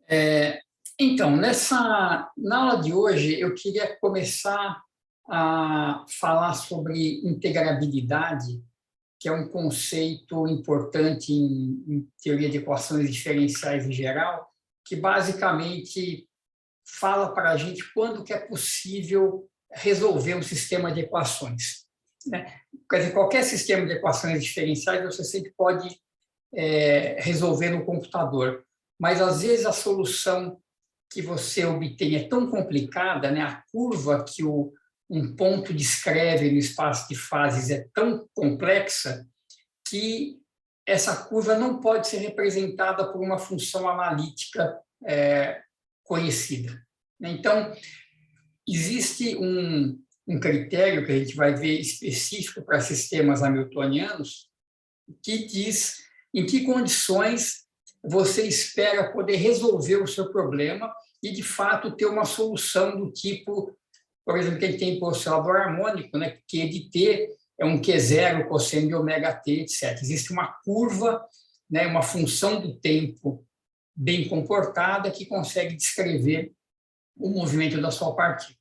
É, então, na aula de hoje, eu queria começar a falar sobre integrabilidade, que é um conceito importante em teoria de equações diferenciais em geral, que basicamente fala para a gente quando que é possível resolver um sistema de equações, né? Quer dizer, qualquer sistema de equações diferenciais você sempre pode resolver no computador, mas às vezes a solução que você obtém é tão complicada, né? A curva que um ponto descreve no espaço de fases é tão complexa que essa curva não pode ser representada por uma função analítica conhecida. Então, existe um critério que a gente vai ver específico para sistemas hamiltonianos que diz em que condições você espera poder resolver o seu problema e, de fato, ter uma solução do tipo, por exemplo, que a gente tem para o oscilador harmônico, né, Q de t é um Q0 cosseno de ômega t, etc. Existe uma curva, né, uma função do tempo bem comportada que consegue descrever o movimento da sua partícula.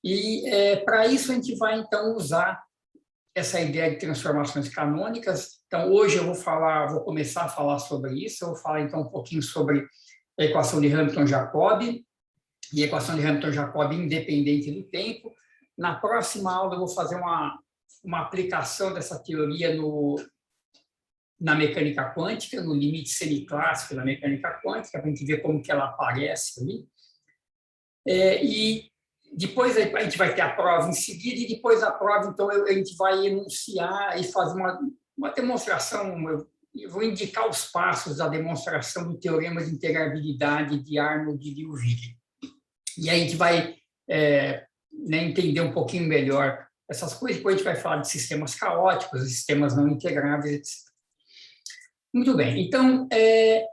E, para isso, a gente vai, então, usar essa ideia de transformações canônicas. Então, hoje eu vou começar a falar sobre isso. Eu vou falar, então, um pouquinho sobre a equação de Hamilton-Jacob e a equação de Hamilton-Jacob independente do tempo. Na próxima aula, eu vou fazer uma aplicação dessa teoria na mecânica quântica, no limite semiclássico da mecânica quântica, para a gente ver como que ela aparece ali. E depois a gente vai ter a prova em seguida, e depois da prova, então, a gente vai enunciar e fazer uma demonstração. Eu vou indicar os passos da demonstração do teorema de integrabilidade de Arnold e Liouville. E aí a gente vai entender um pouquinho melhor essas coisas, depois a gente vai falar de sistemas caóticos, sistemas não integráveis, etc. Muito bem, então,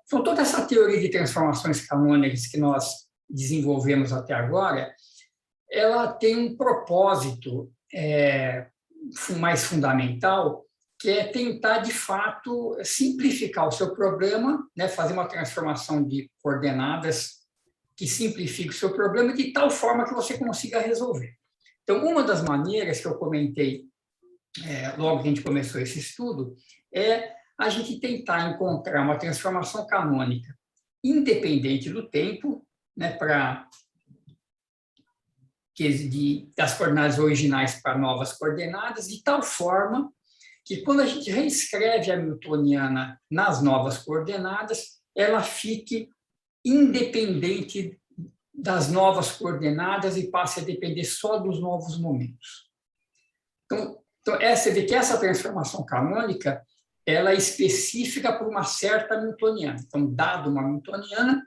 toda essa teoria de transformações canônicas que nós desenvolvemos até agora, ela tem um propósito mais fundamental, que é tentar, de fato, simplificar o seu problema, né, fazer uma transformação de coordenadas que simplifique o seu problema de tal forma que você consiga resolver. Então, uma das maneiras que eu comentei logo que a gente começou esse estudo é a gente tentar encontrar uma transformação canônica independente do tempo, né, das coordenadas originais para novas coordenadas, de tal forma que, quando a gente reescreve a Hamiltoniana nas novas coordenadas, ela fique independente das novas coordenadas e passe a depender só dos novos momentos. Então você vê que essa transformação canônica ela é específica para uma certa Hamiltoniana. Então, dado uma Hamiltoniana,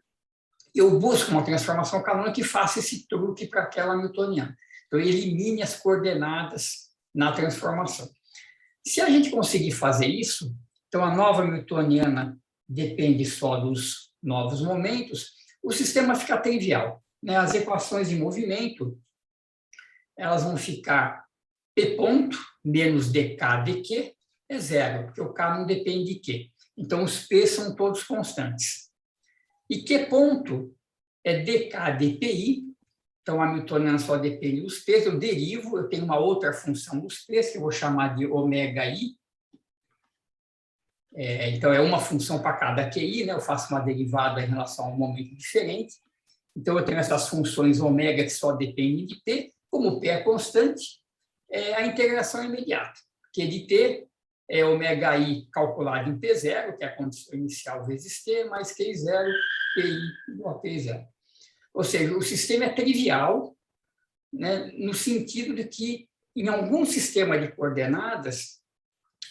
eu busco uma transformação canônica que faça esse truque para aquela Hamiltoniana. Então, elimine as coordenadas na transformação. Se a gente conseguir fazer isso, então a nova Hamiltoniana depende só dos novos momentos, o sistema fica trivial, né? As equações de movimento elas vão ficar P ponto menos dk dq é zero, porque o k não depende de q. Então, os p são todos constantes. E Q ponto é dk dpi, então a Hamiltoniana só depende dos p's, eu derivo, eu tenho uma outra função dos p's, que eu vou chamar de ômega i. Então, é uma função para cada QI, né? Eu faço uma derivada em relação a um momento diferente. Então, eu tenho essas funções ômega que só dependem de p. Como p é constante, a integração é imediata. Q de t é ômega i calculado em P0, que é a condição inicial vezes t, mais Q0, PI igual a P0. Ou seja, o sistema é trivial, né, no sentido de que, em algum sistema de coordenadas,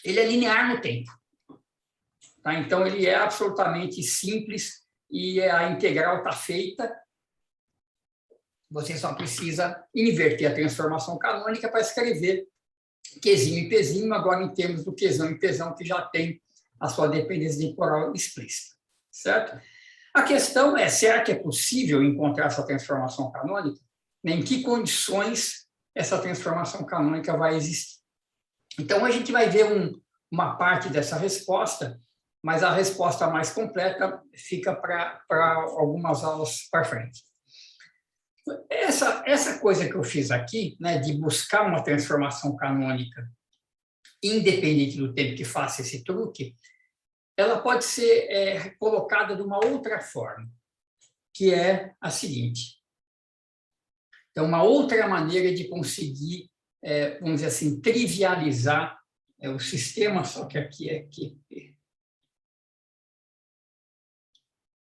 ele é linear no tempo. Tá? Então, ele é absolutamente simples e a integral está feita. Você só precisa inverter a transformação canônica para escrever Qzinho e Pzinho, agora em termos do Qzão e Pzão, que já tem a sua dependência temporal explícita. Certo? A questão é, será que é possível encontrar essa transformação canônica? Em que condições essa transformação canônica vai existir? Então, a gente vai ver uma parte dessa resposta, mas a resposta mais completa fica para algumas aulas para frente. Essa coisa que eu fiz aqui, né, de buscar uma transformação canônica independente do tempo que faça esse truque, ela pode ser colocada de uma outra forma, que é a seguinte. Então, uma outra maneira de conseguir, vamos dizer assim, trivializar o sistema, só que aqui é QP.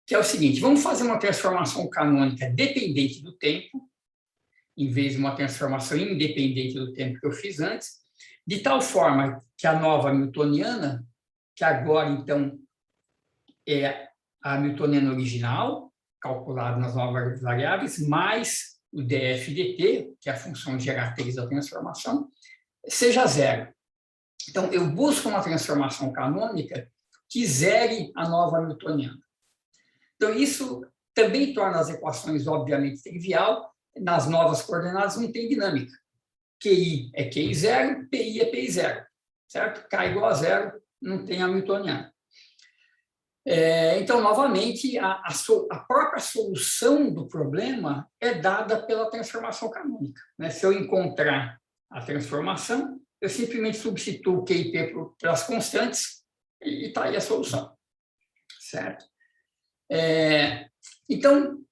Que é o seguinte, vamos fazer uma transformação canônica dependente do tempo, em vez de uma transformação independente do tempo que eu fiz antes, de tal forma que a nova hamiltoniana, que agora, então, é a hamiltoniana original, calculada nas novas variáveis, mais o df/dt, que é a função geratriz da transformação, seja zero. Então, eu busco uma transformação canônica que zere a nova hamiltoniana. Então, isso também torna as equações, obviamente, trivial. Nas novas coordenadas não tem dinâmica. QI é QI0, PI é PI0, certo? K igual a zero, não tem hamiltoniana. Então, novamente, a própria solução do problema é dada pela transformação canônica, né? Se eu encontrar a transformação, eu simplesmente substituo Q e P pelas constantes e está aí a solução, certo? Então,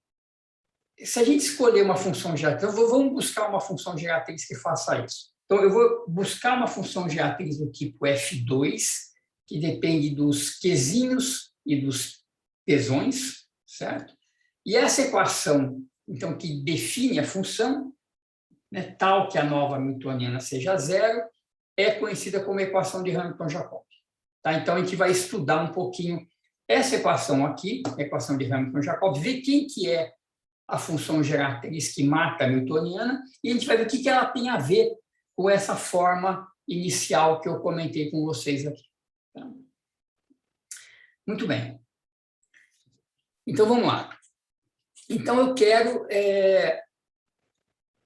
se a gente escolher uma função geratriz, vamos buscar uma função geratriz que faça isso. Então, eu vou buscar uma função geratriz do tipo F2, que depende dos quezinhos e dos pesões, certo? E essa equação, então, que define a função, né, tal que a nova hamiltoniana seja zero, é conhecida como equação de Hamilton-Jacobi. Tá? Então, a gente vai estudar um pouquinho essa equação aqui, a equação de Hamilton-Jacobi, ver quem que é a função geratriz que mata a hamiltoniana, e a gente vai ver o que ela tem a ver com essa forma inicial que eu comentei com vocês aqui. Tá? Muito bem. Então, vamos lá. Então, eu quero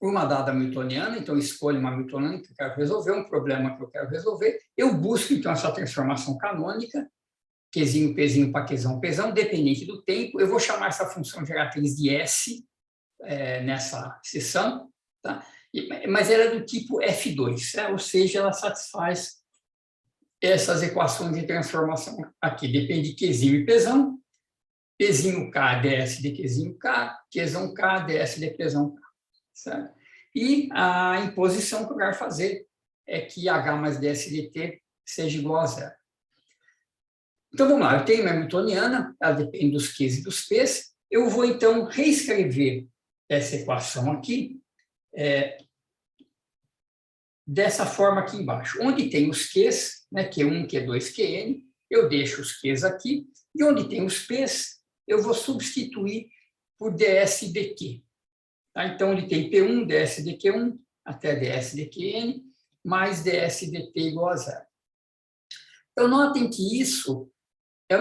uma dada hamiltoniana, então escolho uma hamiltoniana que eu quero resolver, um problema que eu quero resolver, eu busco, então, essa transformação canônica, Qzinho, Pzinho, Pqzão, Pzão, dependente do tempo. Eu vou chamar essa função geratriz de S nessa seção, tá? Mas ela é do tipo F2, né? Ou seja, ela satisfaz essas equações de transformação aqui. Depende de Qzinho e Pzão, Pzinho K, ds de Qzinho K, Qzão K, ds de Pzão K. Certo? E a imposição que eu quero fazer é que H mais ds de T seja igual a zero. Então, vamos lá, eu tenho uma hamiltoniana, ela depende dos Qs e dos Ps, eu vou, então, reescrever essa equação aqui, dessa forma aqui embaixo. Onde tem os Qs, né, Q1, Q2, Qn, eu deixo os Qs aqui, e onde tem os Ps, eu vou substituir por ds de Q. Tá? Então, onde tem P1, ds de Q1, até ds de Qn, mais ds de T igual a zero. Então, notem que isso é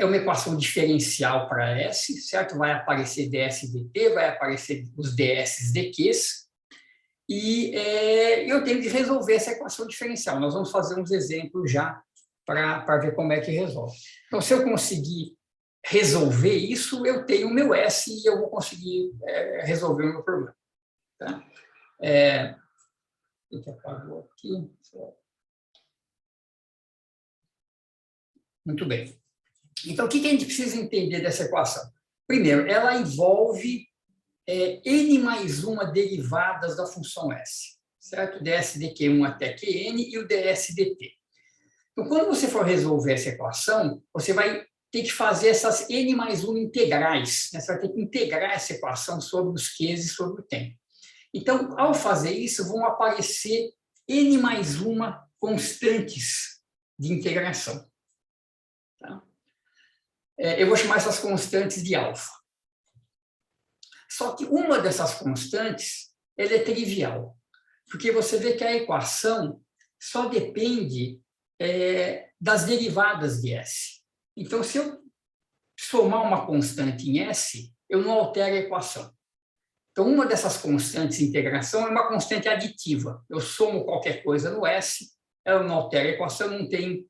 uma equação diferencial para S, certo? Vai aparecer ds de T, vai aparecer os ds de Qs, e eu tenho que resolver essa equação diferencial. Nós vamos fazer uns exemplos já para ver como é que resolve. Então, se eu conseguir resolver isso, eu tenho o meu S e eu vou conseguir resolver o meu problema. Tá? O que apagou aqui? Muito bem. Então, o que a gente precisa entender dessa equação? Primeiro, ela envolve n mais uma derivadas da função S, certo? ds de Q1 até Qn e o ds de T. Então, quando você for resolver essa equação, você vai ter que fazer essas n mais 1 integrais, né? Você vai ter que integrar essa equação sobre os Qs e sobre o tempo. Então, ao fazer isso, vão aparecer n mais uma constantes de integração. Tá? Eu vou chamar essas constantes de alfa. Só que uma dessas constantes ela é trivial, porque você vê que a equação só depende das derivadas de S. Então, se eu somar uma constante em S, eu não altero a equação. Então, uma dessas constantes de integração é uma constante aditiva. Eu somo qualquer coisa no S, ela não altera a equação, não tem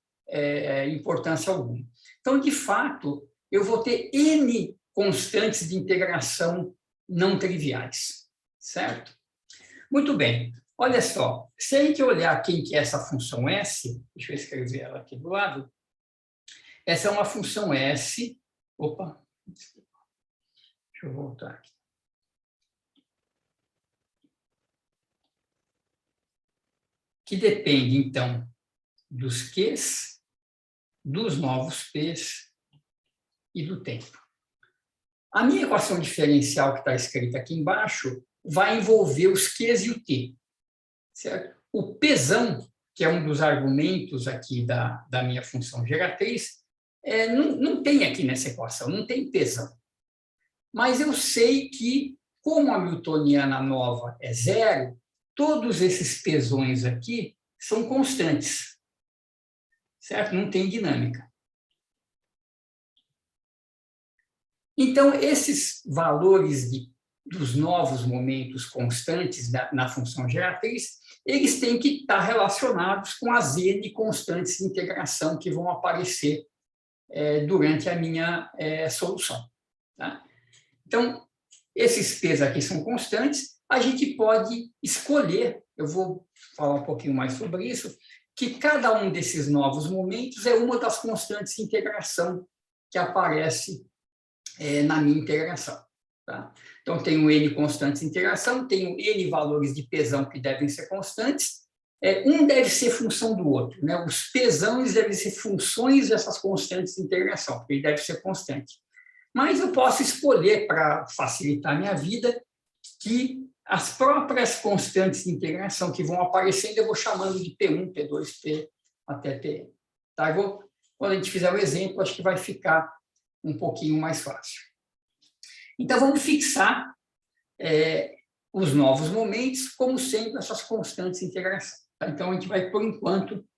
importância alguma. Então, de fato, eu vou ter N constantes de integração não triviais, certo? Muito bem. Olha só, se a gente olhar quem que é essa função S, deixa eu escrever ela aqui do lado, essa é uma função S, opa, deixa eu voltar aqui. Que depende, então, dos Qs, dos novos Ps e do tempo. A minha equação diferencial que está escrita aqui embaixo vai envolver os Qs e o T, certo? O Pzão, que é um dos argumentos aqui da minha função geratriz, não tem aqui nessa equação, não tem Pzão. Mas eu sei que, como a newtoniana nova é zero, todos esses Pzões aqui são constantes, certo? Não tem dinâmica. Então, esses valores dos novos momentos constantes na função geratriz, eles têm que estar relacionados com as N constantes de integração que vão aparecer durante a minha solução. Tá? Então, esses P's aqui são constantes, a gente pode escolher, eu vou falar um pouquinho mais sobre isso, que cada um desses novos momentos é uma das constantes de integração que aparece na minha integração. Tá? Então, tenho N constantes de integração, tenho N valores de Pzão que devem ser constantes, um deve ser função do outro, né? Os Pzões devem ser funções dessas constantes de integração, porque ele deve ser constante. Mas eu posso escolher, para facilitar a minha vida, que as próprias constantes de integração que vão aparecendo, eu vou chamando de P1, P2, P até Pn. Tá? Quando a gente fizer o exemplo, acho que vai ficar um pouquinho mais fácil. Então, vamos fixar os novos momentos como sendo essas constantes de integração. Tá? Então, a gente vai, por enquanto,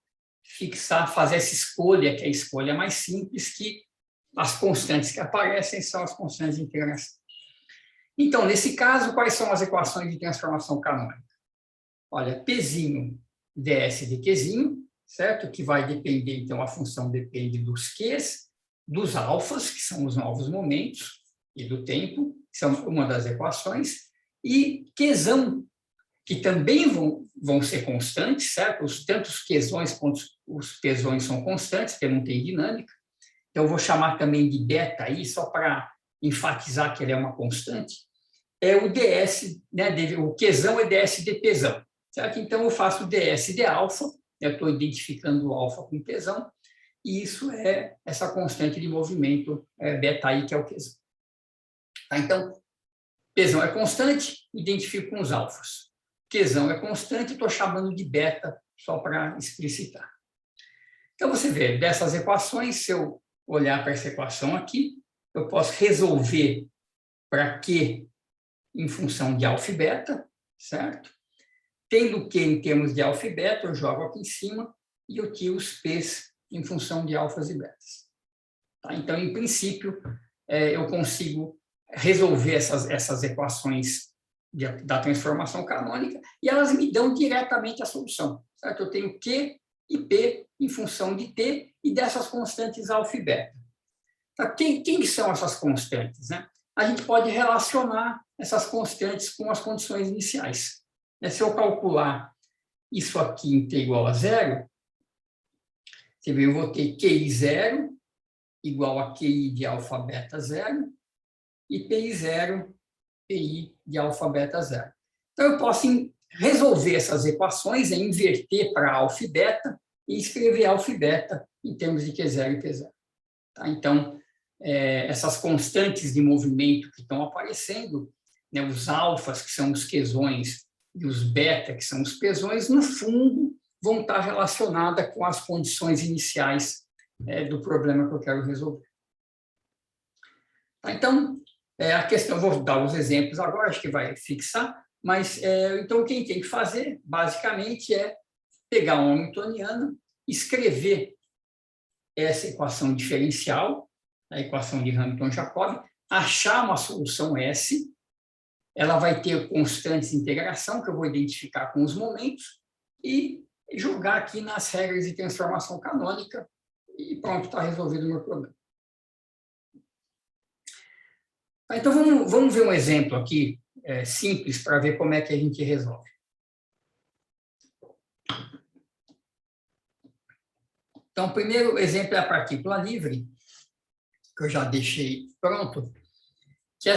fazer essa escolha, que é a escolha mais simples, que as constantes que aparecem são as constantes de integração. Então, nesse caso, quais são as equações de transformação canônica? Olha, Pzinho ds de Qzinho, certo? Que vai depender, então, a função depende dos Qs, dos alfas, que são os novos momentos, e do tempo, que são uma das equações, e Qzão, que também vão ser constantes, certo? Tanto os Qzões quanto os Pzões são constantes, porque não tem dinâmica. Então, eu vou chamar também de beta aí, só para enfatizar que ele é uma constante. É o ds, né? O Qzão é ds de Pzão, certo? Então, eu faço ds de alfa, eu estou identificando o alfa com Pzão, e isso é essa constante de movimento beta i, que é o Qzão. Tá? Então, Pzão é constante, identifico com os alfas. Qzão é constante, estou chamando de beta, só para explicitar. Então, você vê, dessas equações, se eu olhar para essa equação aqui, eu posso resolver para Q em função de alfa e beta, certo? Tendo Q em termos de alfa e beta, eu jogo aqui em cima e eu tiro os P's em função de alfas e betas. Tá? Então, em princípio, eu consigo resolver essas equações da transformação canônica e elas me dão diretamente a solução. Certo? Eu tenho Q e P em função de T e dessas constantes alfa e beta. Tá? Quem são essas constantes? Né? A gente pode relacionar essas constantes com as condições iniciais. Se eu calcular isso aqui em T igual a zero, você vê, eu vou ter QI zero igual a QI de alfa beta zero e PI zero, PI de alfa beta zero. Então, eu posso resolver essas equações, inverter para alfa e beta e escrever alfa e beta em termos de Q0 e P0. Tá? Então, essas constantes de movimento que estão aparecendo, né, os alfas, que são os Qzões, e os beta, que são os Pzões, no fundo, vão estar relacionadas com as condições iniciais do problema que eu quero resolver. Tá? Então, a questão, vou dar os exemplos agora, acho que vai fixar, mas, então, o que a gente tem que fazer, basicamente, é pegar uma hamiltoniana, escrever essa equação diferencial, a equação de Hamilton-Jacobi, achar uma solução S, ela vai ter constantes de integração, que eu vou identificar com os momentos, e jogar aqui nas regras de transformação canônica e pronto, está resolvido o meu problema. Então, vamos ver um exemplo aqui, simples, para ver como é que a gente resolve. Então, o primeiro exemplo é a partícula livre, que eu já deixei pronto.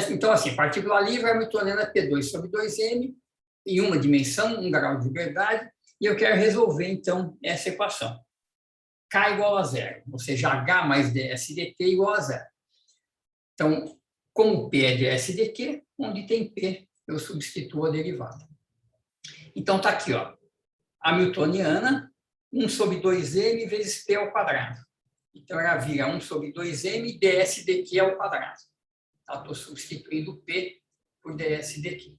Então, assim, partícula livre é a hamiltoniana P2 sobre 2m, em uma dimensão, 1 grau de liberdade, e eu quero resolver, então, essa equação. K igual a zero, ou seja, H mais ds dt igual a zero. Então, como P é ds dt, onde tem P, eu substituo a derivada. Então, está aqui, ó, hamiltoniana, 1 sobre 2m vezes P ao quadrado. Então, ela vira 1 sobre 2m ds dt ao quadrado. Estou substituindo P por ds dt.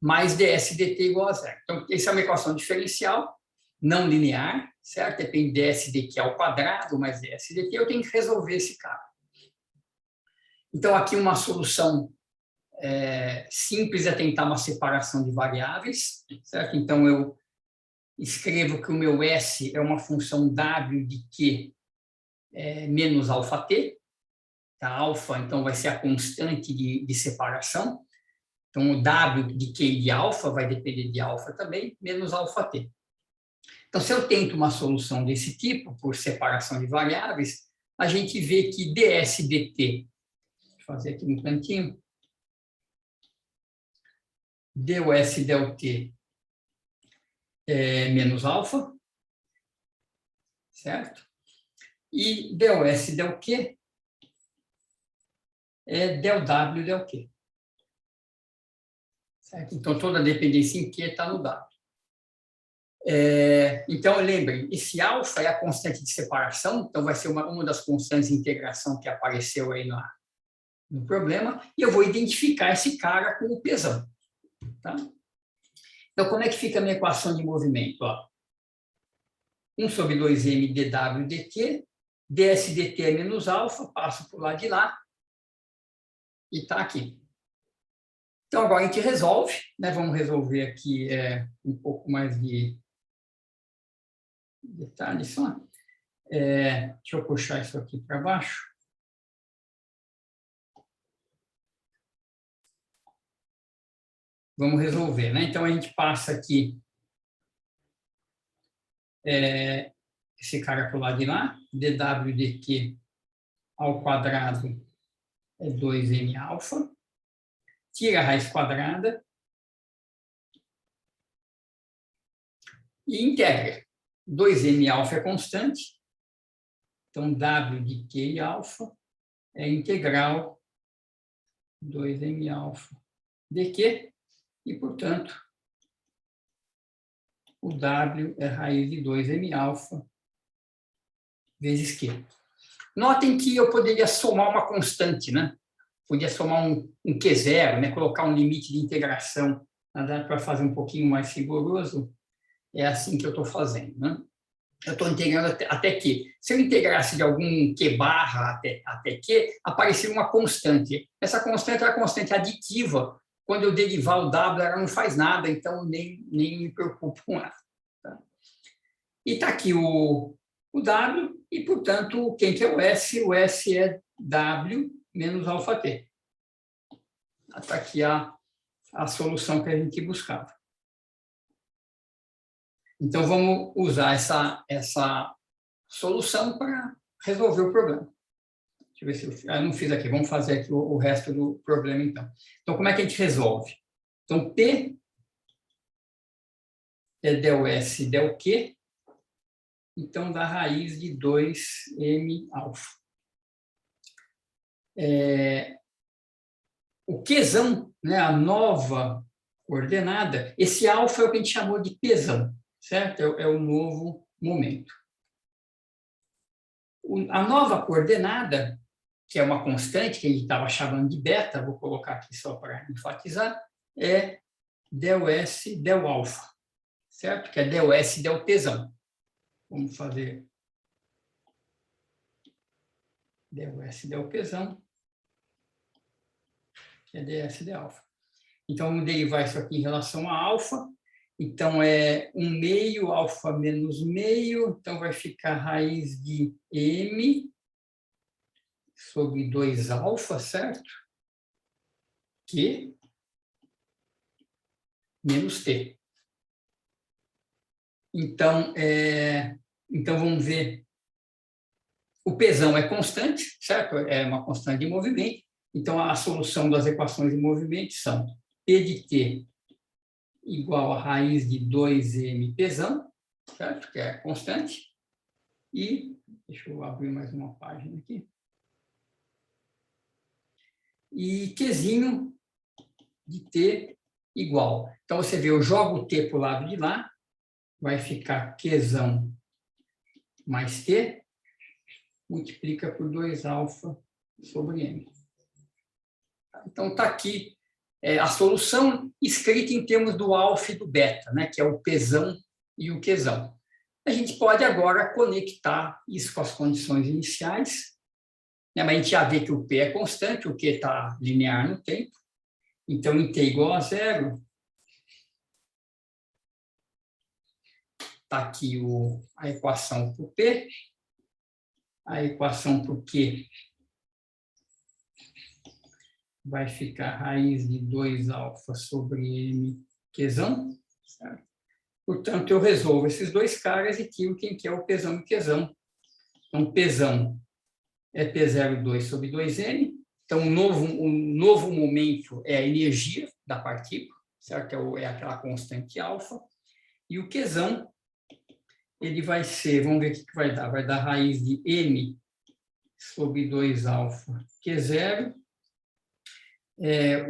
Mais ds dt igual a zero. Então, essa é uma equação diferencial, não linear, certo? Depende de ds dt ao quadrado mais ds dt, eu tenho que resolver esse cara. Então, aqui uma solução simples é tentar uma separação de variáveis, certo? Então, eu escrevo que o meu S é uma função W de Q menos alfa T. Tá? Alfa, então, vai ser a constante de separação. Então, o W de Q e de alfa vai depender de alfa também, menos alfa T. Então, se eu tento uma solução desse tipo, por separação de variáveis, a gente vê que ds dt, vou fazer aqui no cantinho, dus del t é menos alfa, certo? E dus del q é del w del q. Certo? Então, toda a dependência em q está no w. Então, lembrem, esse alfa é a constante de separação, então vai ser uma das constantes de integração que apareceu aí no problema, e eu vou identificar esse cara com o pesão. Tá? Então, como é que fica a minha equação de movimento? Ó, 1 sobre 2m dw dt, ds dt é menos alfa, passo por lá de lá, e está aqui. Então, agora a gente resolve, né? Vamos resolver aqui um pouco mais de detalhes só. Deixa eu puxar isso aqui para baixo. Vamos resolver, né? Então, a gente passa aqui esse cara para o lado de lá, dw dq ao quadrado é 2m alfa, tira a raiz quadrada e integra. 2m alfa é constante, então w de q e alfa é integral 2m alfa dq, e, portanto, o w é raiz de 2m alfa vezes q. Notem que eu poderia somar uma constante, né? Podia somar um Q0, né? Colocar um limite de integração, para fazer um pouquinho mais rigoroso. É assim que eu estou fazendo, né? Eu estou integrando até Q. Se eu integrasse de algum Q barra até Q, apareceria uma constante. Essa constante é a constante aditiva. Quando eu derivar o W, ela não faz nada, então nem me preocupo com ela. Tá? E está aqui o W, e, portanto, quem que é o S? O S é W menos alfa T. Está aqui a solução que a gente buscava. Então, vamos usar essa solução para resolver o problema. Deixa eu ver se eu não fiz aqui. Vamos fazer aqui o resto do problema, então. Então, como é que a gente resolve? Então, P é del S del Q, então dá raiz de 2m alfa. O Qzão, né, a nova coordenada, esse alfa é o que a gente chamou de Pzão, certo? É o novo momento. A nova coordenada, que é uma constante que a gente estava chamando de beta, vou colocar aqui só para enfatizar, é del S del alfa, certo? Que é del S del Pzão. Vamos fazer del S del Pzão, que é ds de alfa. Então, vamos derivar isso aqui em relação a alfa. Então, é 1/2 alfa menos meio, então vai ficar raiz de m sobre 2 alfa, certo? Q menos t. Então, vamos ver. O Pzão é constante, certo? É uma constante de movimento. Então, a solução das equações de movimento são P de t igual a raiz de 2m Pzão, certo? Que é constante. E, deixa eu abrir mais uma página aqui. E Qzinho de t igual. Então, você vê, eu jogo o t para o lado de lá, vai ficar Qzão mais t, multiplica por 2 alfa sobre m. Então, está aqui a solução escrita em termos do alfa e do beta, né, que é o Pzão e o Qzão. A gente pode agora conectar isso com as condições iniciais, né, mas a gente já vê que o P é constante, o Q está linear no tempo. Então, em t igual a 0, está aqui a equação para o P, a equação para o Q vai ficar raiz de 2 alfa sobre m Qzão, certo? Portanto, eu resolvo esses dois caras e tiro quem que é o Pzão e o Qzão. Então, Pzão é P02 sobre 2m. Então, um novo momento é a energia da partícula, certo? É aquela constante alfa. E o Qzão, ele vai ser, vamos ver o que vai dar. Vai dar raiz de m sobre 2 alfa Q0.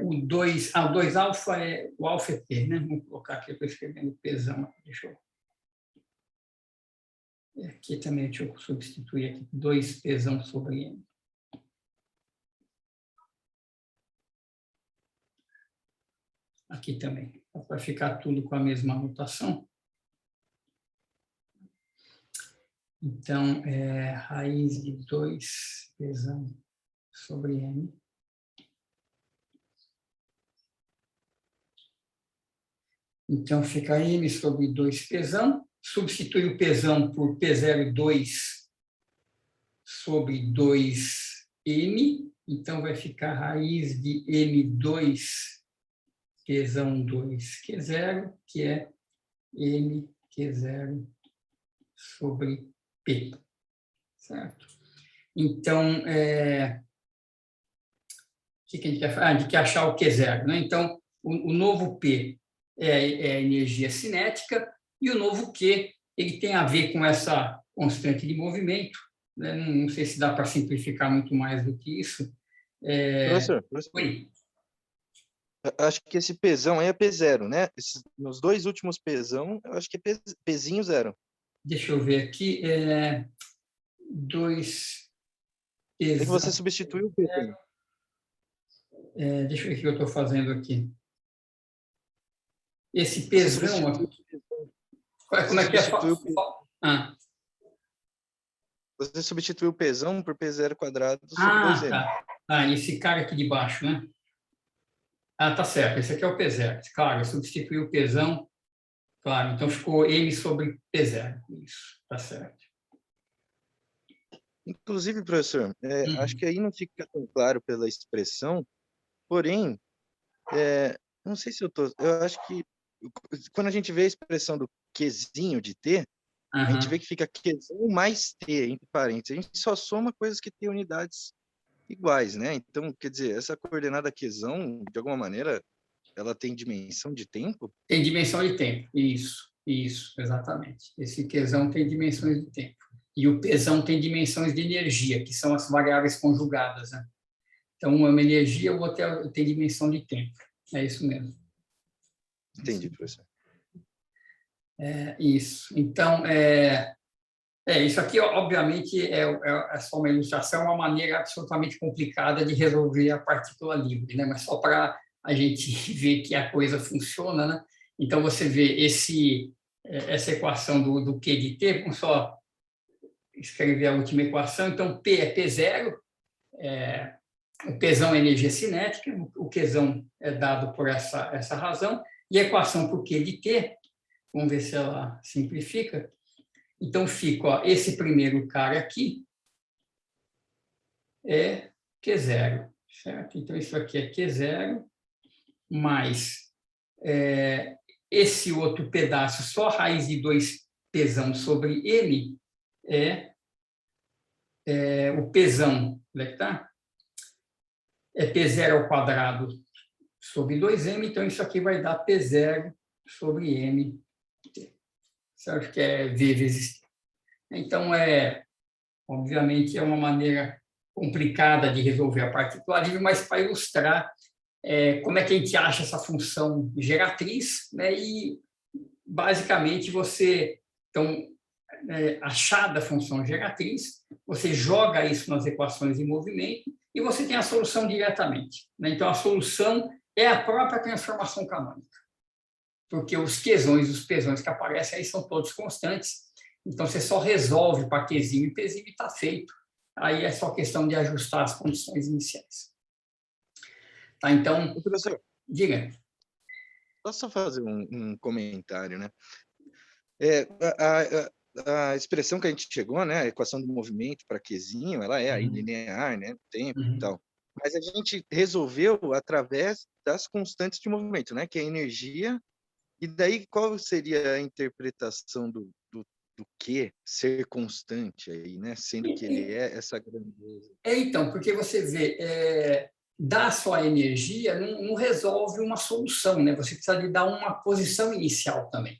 O 2 alfa o alfa é P, né? Vamos colocar aqui, eu estou escrevendo Pzão. Deixa eu... Aqui também, deixa eu substituir aqui, 2 Pzão sobre m. Aqui também, para ficar tudo com a mesma notação. Então, raiz de 2 Pzão sobre m. Então, fica m sobre 2 Pzão. Substitui o Pzão por P02 sobre 2m. Então, vai ficar raiz de m2 Pzão 2 Q0, que é m Q0 sobre P. Certo? Então, o que a gente quer falar? A gente quer achar o Q0, né? Então, o novo P é a energia cinética e o novo Q, ele tem a ver com essa constante de movimento, né? Não sei se dá para simplificar muito mais do que isso. Professor, Oi. acho que esse Pzão aí é P0, né? Nos dois últimos Pzão, eu acho que é Pzinho 0. Deixa eu ver aqui. 2 É que Pzão. você substituiu o Pzão. Deixa eu ver o que eu estou fazendo aqui. Esse Você Pzão aqui. Como é que é? Você substituiu o Pzão por P0 quadrado sobre Ah, 2m. tá. Esse cara aqui de baixo, né? Ah, tá certo. Esse aqui é o P0. Claro, eu substituí o Pzão. Claro, então ficou m sobre P0. Isso, tá certo. Inclusive, professor, acho que aí não fica tão claro pela expressão, porém, não sei se eu acho que quando a gente vê a expressão do Qzinho de T, a gente vê que fica Qzão mais T, entre parênteses. A gente só soma coisas que têm unidades iguais, né? Então, quer dizer, essa coordenada Qzão, de alguma maneira, ela tem dimensão de tempo? Tem dimensão de tempo, isso, exatamente. Esse Qzão tem dimensões de tempo. E o Pzão tem dimensões de energia, que são as variáveis conjugadas, né? Então, uma é energia, o outro tem dimensão de tempo. É isso mesmo. Entendi, professor. Isso. Então, isso aqui, obviamente, é só uma ilustração, uma maneira absolutamente complicada de resolver a partícula livre, né? Mas só para a gente ver que a coisa funciona, né? Então, você vê essa equação do Q de T, vamos só escrever a última equação. Então, P é P0, o Pzão é energia cinética, o Qzão é dado por essa razão, e a equação para o Q de T Vamos ver se ela simplifica. Então, fica, ó, esse primeiro cara aqui é Q0, certo? Então, isso aqui é Q0, mais esse outro pedaço, só raiz de 2Pzão sobre M, o Pzão, onde é que está? É P0 ao quadrado sobre 2M, então isso aqui vai dar P0 sobre M, certo? Que é V vezes T. Então, obviamente, é uma maneira complicada de resolver a partícula livre, mas para ilustrar como é que a gente acha essa função geratriz, né? E, basicamente, você, então, achada a função geratriz, você joga isso nas equações de movimento e você tem a solução diretamente, né? Então, a solução é a própria transformação canônica, porque os Qzões e os Pzões que aparecem aí são todos constantes, então você só resolve para Qzinho e Pzinho e está feito. Aí é só questão de ajustar as condições iniciais. Tá, então, Professor, diga. posso fazer um comentário, né? A expressão que a gente chegou, né, a equação do movimento para Qzinho, ela é aí linear, né, tempo e tal. Mas a gente resolveu através das constantes de movimento, né, que é a energia. E daí qual seria a interpretação do Q ser constante aí, né, sendo que ele é essa grandeza? Então, porque você vê, dar só a energia não resolve uma solução, né? Você precisa de dar uma posição inicial também.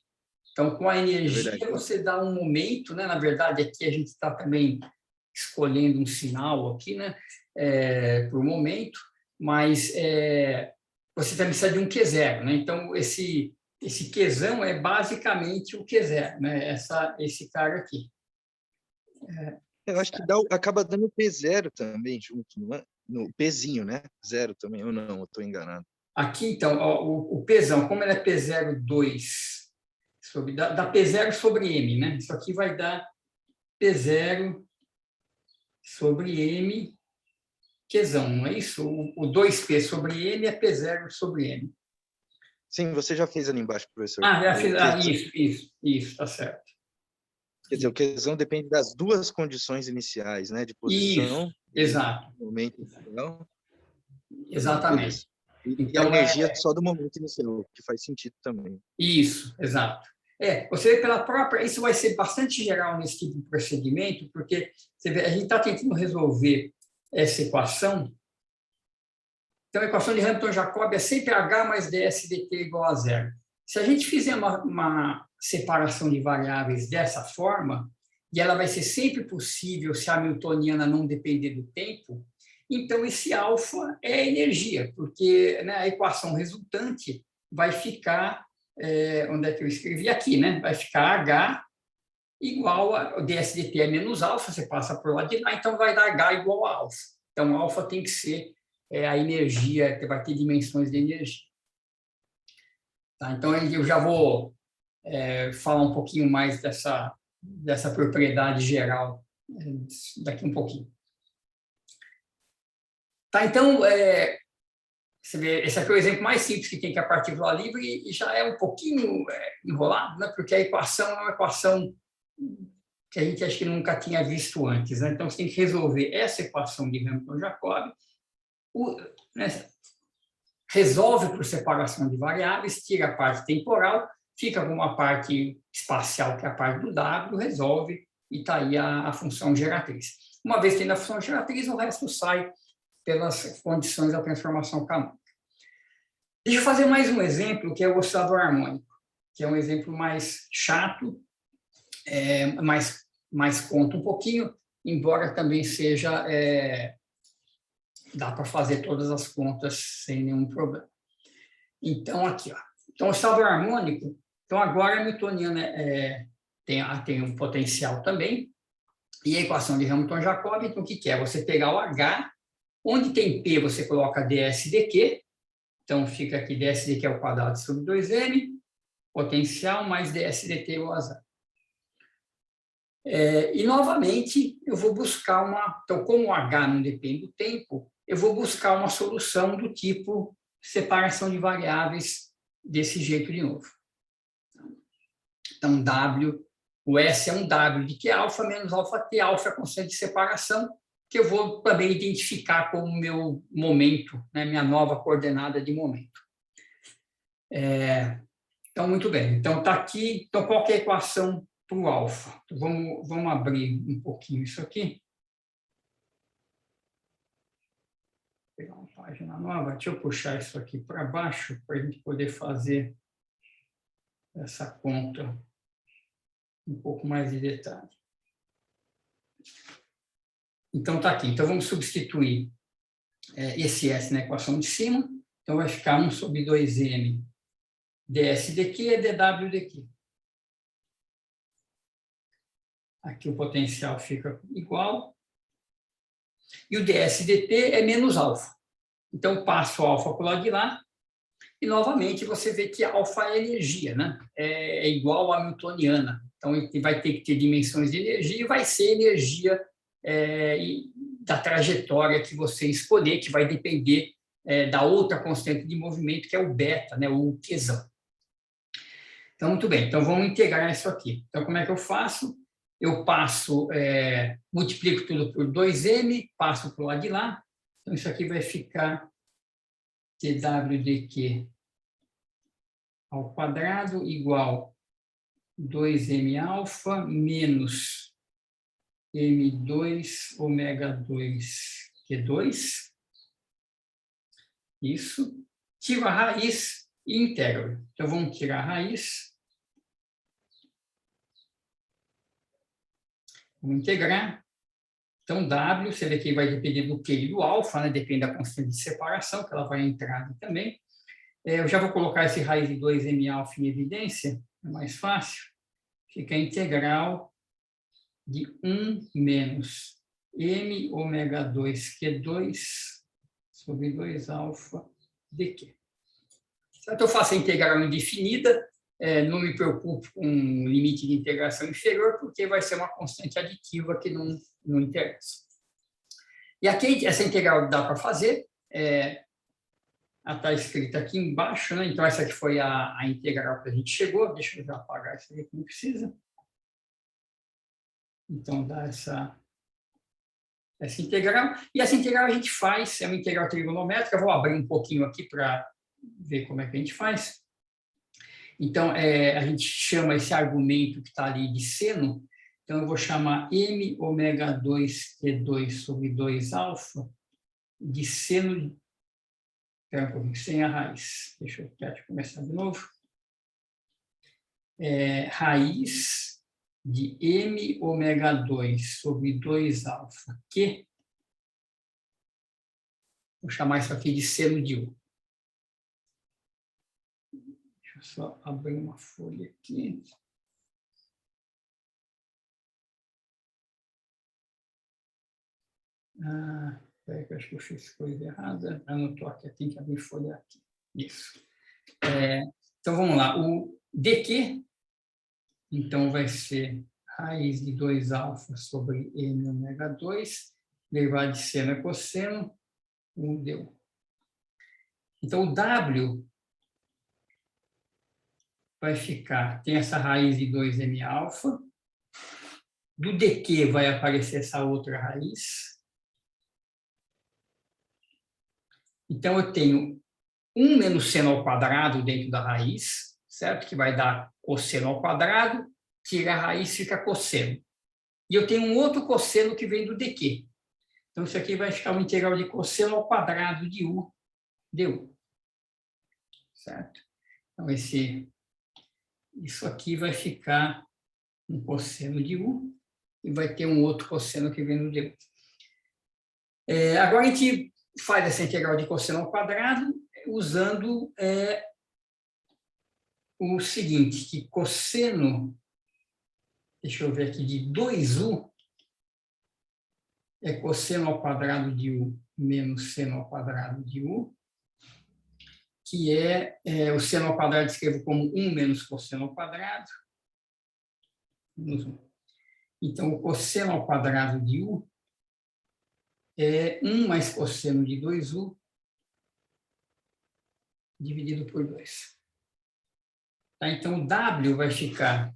Então, com a energia, você dá um momento, né? Na verdade, aqui a gente está também escolhendo um sinal aqui, né? Por momento, mas você também precisa de um Q0, né? Então, esse Qzão é basicamente o Q0, né? Esse cara aqui. Eu acho que acaba dando P0 também junto, não é? No Pzinho, né? Zero também, ou não, eu estou enganado. Aqui, então, ó, o Pzão, como ele é P02, dá P0 sobre M, né? Isso aqui vai dar P0 sobre M, Qzão, não é isso? O 2P sobre M é P0 sobre M. Sim, você já fez ali embaixo, professor. Já fiz. Isso, tá certo. Quer dizer, o Qzão depende das duas condições iniciais, né? De Isso, posição, exato. momento inicial. Exatamente. Beleza. E a Então, energia só do momento inicial, que faz sentido também. isso, exato. Você vê pela própria, isso vai ser bastante geral nesse tipo de procedimento, porque você vê, a gente está tentando resolver essa equação. Então, a equação de Hamilton-Jacobi é sempre H mais ds dt igual a zero. Se a gente fizer uma separação de variáveis dessa forma, e ela vai ser sempre possível se a hamiltoniana não depender do tempo, então esse alfa é energia, porque, né, a equação resultante vai ficar, onde é que eu escrevi? Aqui, né? Vai ficar H igual a o ds dt é menos alfa, você passa por lá de lá, então vai dar H igual a alfa. Então, alfa tem que ser a energia, que vai ter dimensões de energia. Tá? Então, eu já vou falar um pouquinho mais dessa propriedade geral daqui um pouquinho. Tá, então, você vê, esse aqui é o exemplo mais simples que tem, que é a partícula livre, e já é um pouquinho enrolado, né? Porque a equação é uma equação que a gente acho que nunca tinha visto antes, né? Então, você tem que resolver essa equação de Hamilton-Jacobi, né? Resolve por separação de variáveis, tira a parte temporal, fica com uma parte espacial, que é a parte do W, resolve, e está aí a função geratriz. Uma vez tendo a função geratriz, o resto sai pelas condições da transformação canônica. Deixa eu fazer mais um exemplo, que é o oscilador harmônico, que é um exemplo mais chato, mais conta um pouquinho, embora também seja... dá para fazer todas as contas sem nenhum problema. Então, aqui, ó. Então, o oscilador harmônico, então agora a hamiltoniana tem um potencial também, e a equação de Hamilton-Jacobi, então o que é? Você pegar o H, onde tem P, você coloca ds dq, então fica aqui ds dq ao quadrado sobre 2m, potencial mais ds dt igual a zero. E, novamente, eu vou buscar então, como o H não depende do tempo, eu vou buscar uma solução do tipo separação de variáveis desse jeito de novo. Então, W, o S é um W de Q alfa menos alfa T. Alfa é a constante de separação, que eu vou também identificar como meu momento, né, minha nova coordenada de momento. Então, muito bem. Então, está aqui. Então, qual que é a equação para o alfa? Então, vamos abrir um pouquinho isso aqui. Vou pegar uma página nova. Deixa eu puxar isso aqui para baixo, para a gente poder fazer essa conta um pouco mais de detalhe. Então, está aqui. Então, vamos substituir esse S na equação de cima. Então, vai ficar 1 sobre 2m ds dq é dw dq. Aqui o potencial fica igual. E o ds dt é menos alfa. Então, passo o alfa para o lado de lá. E, novamente, você vê que alfa é energia, né? É igual à hamiltoniana. Então, ele vai ter que ter dimensões de energia e vai ser energia da trajetória que você escolher, que vai depender da outra constante de movimento, que é o beta, né? O Qzão. Então, muito bem. Então, vamos integrar isso aqui. Então, como é que eu faço? Eu passo, multiplico tudo por 2m, passo para o lado de lá. Então, isso aqui vai ficar dw dq ao quadrado igual 2m alfa menos m2 ômega 2 Q2. Isso. Tiro a raiz e integro. Então, vamos tirar a raiz. Vamos integrar. Então, W, você vê que vai depender do Q e do alfa, né? Depende da constante de separação, que ela vai entrar aqui também. Eu já vou colocar esse raiz de 2m alfa em evidência, é mais fácil. Fica a integral de 1 menos m ômega 2 Q2 sobre 2 alfa dq. Então, eu faço a integral indefinida, não me preocupo com um limite de integração inferior, porque vai ser uma constante aditiva que não interessa. E aqui, essa integral dá para fazer, ela está escrita aqui embaixo, né? Então, essa aqui foi a integral que a gente chegou. Deixa eu já apagar isso aqui que não precisa. Então, dá essa integral. E essa integral a gente faz, é uma integral trigonométrica. Eu vou abrir um pouquinho aqui para ver como é que a gente faz. Então, a gente chama esse argumento que está ali de seno. Então, eu vou chamar m ômega 2 Q2 sobre 2 alfa de seno. Espera um pouquinho, sem a raiz. Deixa eu começar de novo. Raiz de m ômega 2 sobre 2 alfa Q. Vou chamar isso aqui de seno de U. Deixa eu só abrir uma folha aqui. Espera que eu acho que eu fiz coisa errada. Anotou aqui, tem que abrir folha aqui. Isso. Então, vamos lá. O dq, então, vai ser raiz de 2 alfa sobre m ômega 2, derivado de seno é cosseno, 1 deu. Então, o w vai ficar, tem essa raiz de 2m alfa, do dq vai aparecer essa outra raiz. Então, eu tenho 1 menos seno ao quadrado dentro da raiz, certo? Que vai dar cosseno ao quadrado, tira a raiz, fica cosseno. E eu tenho um outro cosseno que vem do dq. Então, isso aqui vai ficar uma integral de cosseno ao quadrado de u du. Certo? Então, isso aqui vai ficar um cosseno de u e vai ter um outro cosseno que vem do du. Agora, a gente faz essa integral de cosseno ao quadrado usando o seguinte, que cosseno, deixa eu ver aqui, de 2u é cosseno ao quadrado de u menos seno ao quadrado de u, que o seno ao quadrado escrevo como 1 menos cosseno ao quadrado, menos 1. Então, o cosseno ao quadrado de u é 1 mais cosseno de 2u dividido por 2. Tá? Então, o w vai ficar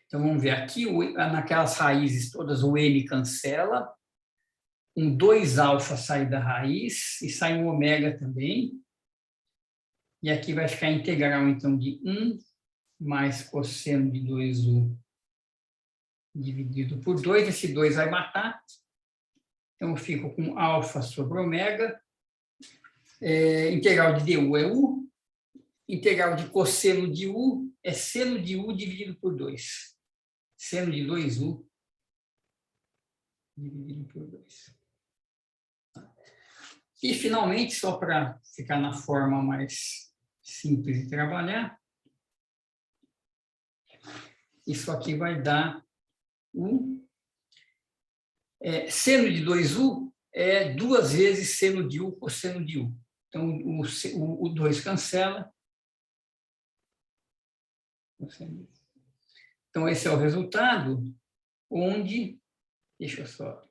Então, vamos ver aqui, naquelas raízes todas, o M cancela, um 2α sai da raiz, e sai um ômega também. E aqui vai ficar a integral, então, de 1 mais cosseno de 2u dividido por 2. Esse 2 vai matar. Então, eu fico com alfa sobre ômega. Integral de du é u. Integral de cosseno de u é seno de u dividido por 2. Seno de 2u dividido por 2. E, finalmente, só para ficar na forma mais simples de trabalhar, isso aqui vai dar u. Seno de 2u é 2 vezes seno de u cosseno de u. Então, o 2 cancela. Então, esse é o resultado, onde, deixa eu só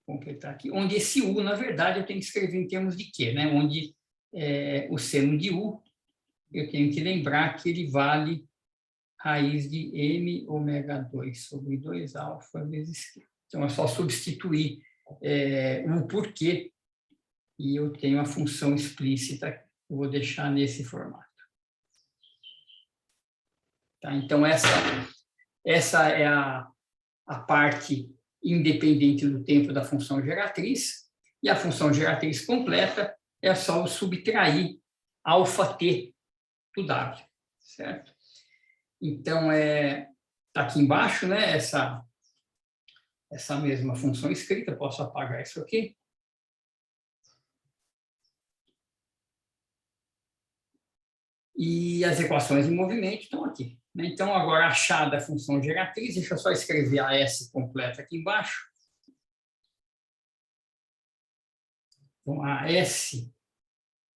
completar aqui, onde esse u, na verdade, eu tenho que escrever em termos de quê? Né? Onde o seno de u, eu tenho que lembrar que ele vale raiz de m ômega 2 sobre 2α vezes q. Então, é só substituir o porquê, e eu tenho a função explícita, eu vou deixar nesse formato. Tá? Então, essa é a parte independente do tempo da função geratriz, e a função geratriz completa é só eu subtrair αt do W, certo? Então, está aqui embaixo, né, essa mesma função escrita, posso apagar isso aqui. E as equações em movimento estão aqui. Então, agora, achada a função geratriz, deixa eu só escrever a S completa aqui embaixo. Então, a S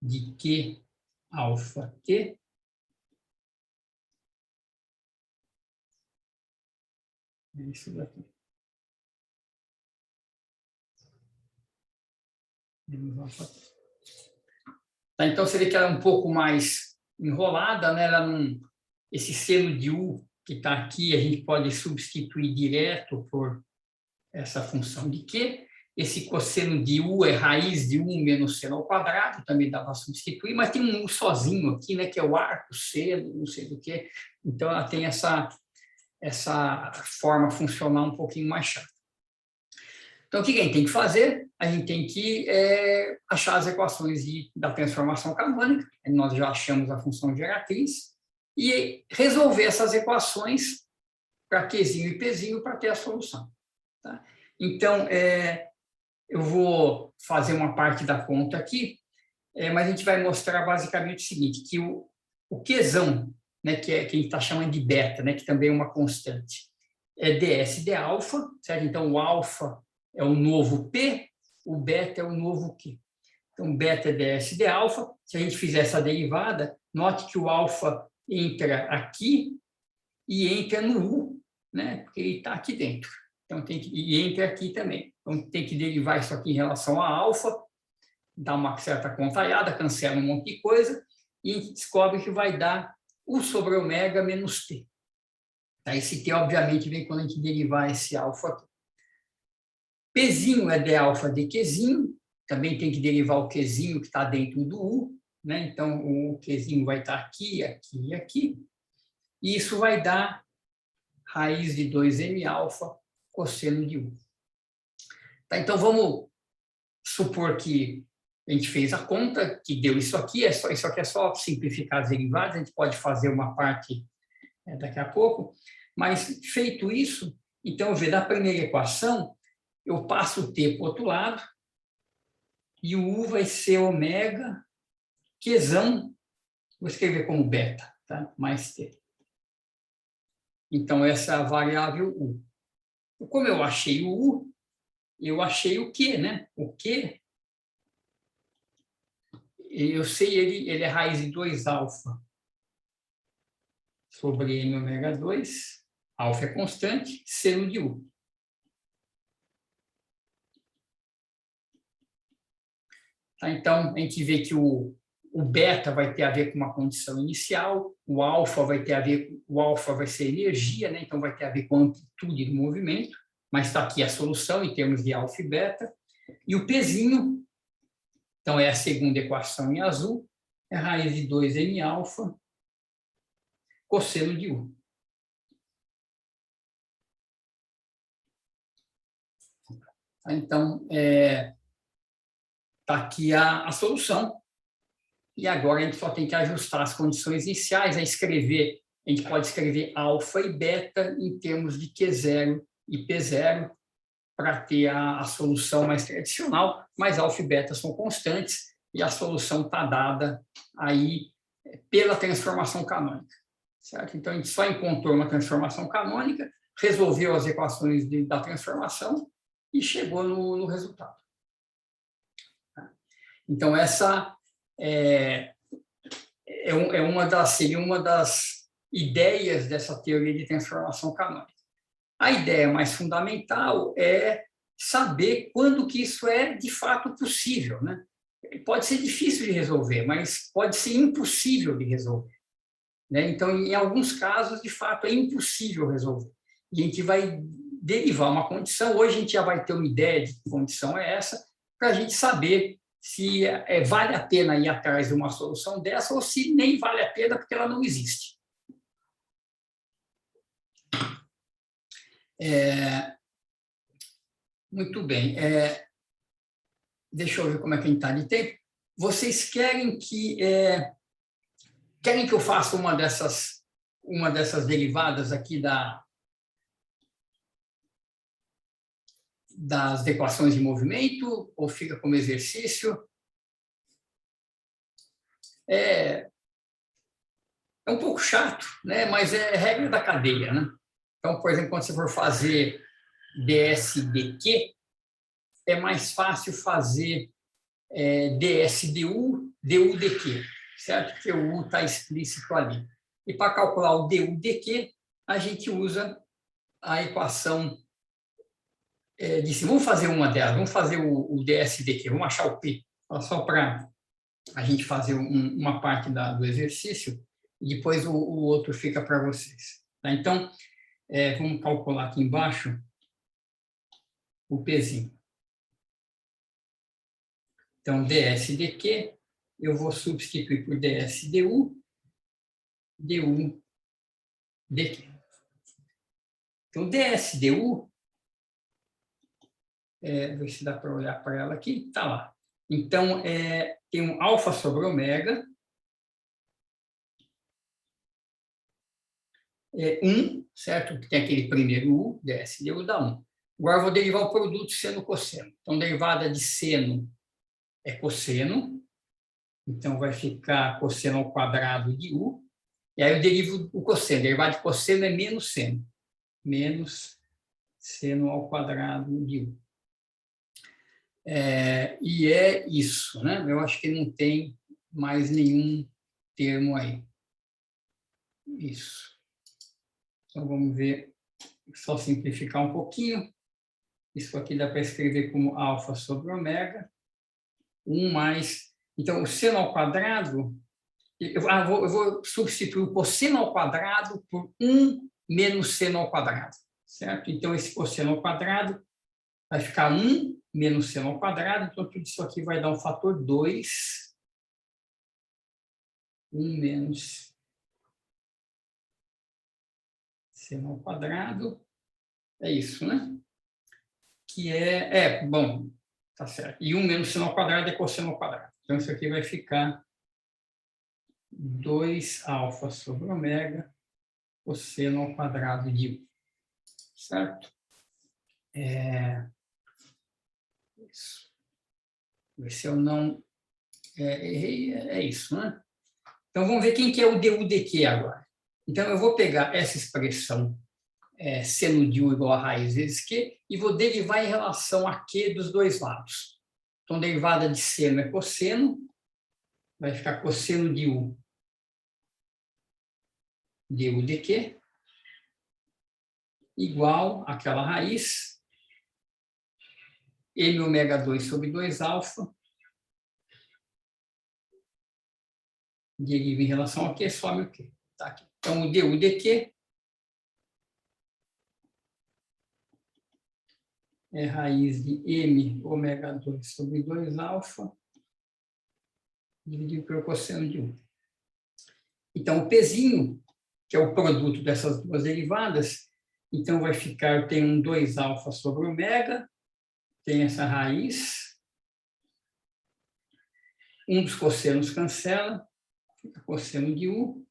de Q alfa T é isso daqui. Menos alfa T. Tá, então, você vê que ela é um pouco mais enrolada, né? Esse seno de U que está aqui, a gente pode substituir direto por essa função de Q. Esse cosseno de U é raiz de 1 menos seno ao quadrado, também dá para substituir, mas tem um U sozinho aqui, né, que é o arco seno, não sei do que. Então, ela tem essa forma funcional um pouquinho mais chata. Então, o que a gente tem que fazer? A gente tem que achar as equações da transformação canônica, nós já achamos a função geratriz, e resolver essas equações para Qzinho e Pzinho para ter a solução. Tá? Então, eu vou fazer uma parte da conta aqui, mas a gente vai mostrar basicamente o seguinte, que o Qzão, né, que a gente está chamando de beta, né, que também é uma constante, é ds de alfa, certo? Então, o alfa é o novo P, o beta é o novo Q. Então, beta é ds de alfa. Se a gente fizer essa derivada, note que o alfa entra aqui e entra no U, né? Porque ele está aqui dentro. Então, e entra aqui também. Então, tem que derivar isso aqui em relação a alfa, dá uma certa contalhada, cancela um monte de coisa, e a gente descobre que vai dar U sobre ômega menos T. Esse T, obviamente, vem quando a gente derivar esse alfa aqui. Pzinho é d alfa de Qzinho, também tem que derivar o Qzinho que está dentro do U, né? Então, o Qzinho vai estar aqui, aqui e aqui, e isso vai dar raiz de 2m alfa cosseno de U. Tá, então, vamos supor que a gente fez a conta, que deu isso aqui, isso aqui é só simplificar as derivadas, a gente pode fazer uma parte daqui a pouco, mas feito isso, então, da primeira equação, eu passo o T para o outro lado, e o U vai ser ômega, Qzão, vou escrever como beta, tá? Mais T. Então, essa é a variável U. Como eu achei o U, eu achei o Q, né? O Q, eu sei ele é raiz de 2α sobre m ômega 2, alfa é constante, seno de U. Tá, então, a gente vê que o o beta vai ter a ver com uma condição inicial, o alfa vai ter a ver, o alfa vai ser energia, né? Então vai ter a ver com a amplitude do movimento, mas está aqui a solução em termos de alfa e beta. E o Pzinho, então é a segunda equação em azul, é raiz de 2n alfa cosseno de U. Então, está aqui a solução. E agora a gente só tem que ajustar as condições iniciais, a gente pode escrever alfa e beta em termos de Q0 e P0 para ter a solução mais tradicional, mas alfa e beta são constantes e a solução está dada aí pela transformação canônica. Certo? Então, a gente só encontrou uma transformação canônica, resolveu as equações da transformação e chegou no resultado. Então, essa seria uma das ideias dessa teoria de transformação canônica. A ideia mais fundamental é saber quando que isso é de fato possível, né? Pode ser difícil de resolver, mas pode ser impossível de resolver, né? Então, em alguns casos, de fato, é impossível resolver. E a gente vai derivar uma condição. Hoje a gente já vai ter uma ideia de que condição é essa, para a gente saber se vale a pena ir atrás de uma solução dessa ou se nem vale a pena porque ela não existe. Muito bem. Deixa eu ver como é que a gente está de tempo. Vocês querem que eu faça uma dessas derivadas aqui das equações de movimento, ou fica como exercício? É um pouco chato, né? Mas é regra da cadeia, né? Então, por exemplo, quando você for fazer ds/dq, é mais fácil fazer ds/du, du/dq, certo? Porque o u está explícito ali. E para calcular o du/dq, a gente usa a equação de cima. Vamos fazer uma delas, vamos fazer o ds/dq, vamos achar o p, só para a gente fazer uma parte do exercício, e depois o outro fica para vocês. Tá? Então, vamos calcular aqui embaixo o pzinho. Então, ds/dq, eu vou substituir por ds/du, du/dq. Então, ds/du, ver se dá para olhar para ela aqui, está lá. Então, tem um alfa sobre ômega, 1, certo? Tem aquele primeiro u, ds/du dá 1. Agora, eu vou derivar o produto seno-cosseno. Então, derivada de seno é cosseno, então vai ficar cosseno ao quadrado de u, e aí eu derivo o cosseno, derivada de cosseno é menos seno ao quadrado de u. E é isso, né? Eu acho que não tem mais nenhum termo aí. Isso. Então, vamos ver, só simplificar um pouquinho. Isso aqui dá para escrever como alfa sobre ômega, 1 mais... Então, o seno ao quadrado, eu vou substituir o cosseno ao quadrado por 1 menos seno ao quadrado, certo? Então, esse cosseno ao quadrado vai ficar 1 menos seno ao quadrado, então tudo isso aqui vai dar um fator 2, 1 menos seno ao quadrado, é isso, né? Que bom, tá certo. E 1 menos seno ao quadrado é cosseno ao quadrado. Então, isso aqui vai ficar 2 alfa sobre ômega cosseno ao quadrado de u, certo? Isso. Ver se eu não errei, é isso, né? Então, vamos ver quem que é o du/dq agora. Então, eu vou pegar essa expressão seno de u igual a raiz vezes q e vou derivar em relação a q dos dois lados. Então, derivada de seno é cosseno, vai ficar cosseno de u du/dq igual àquela raiz m ômega 2 sobre 2 alfa deriva em relação ao Q, some o Q. Tá aqui. Então, o du dq é raiz de m ômega 2 sobre 2 alfa, dividido pelo cosseno de 1. Então, o Pzinho, que é o produto dessas duas derivadas, então vai ficar, tem um 2 alfa sobre ômega, tem essa raiz, um dos cossenos cancela, fica cosseno de U.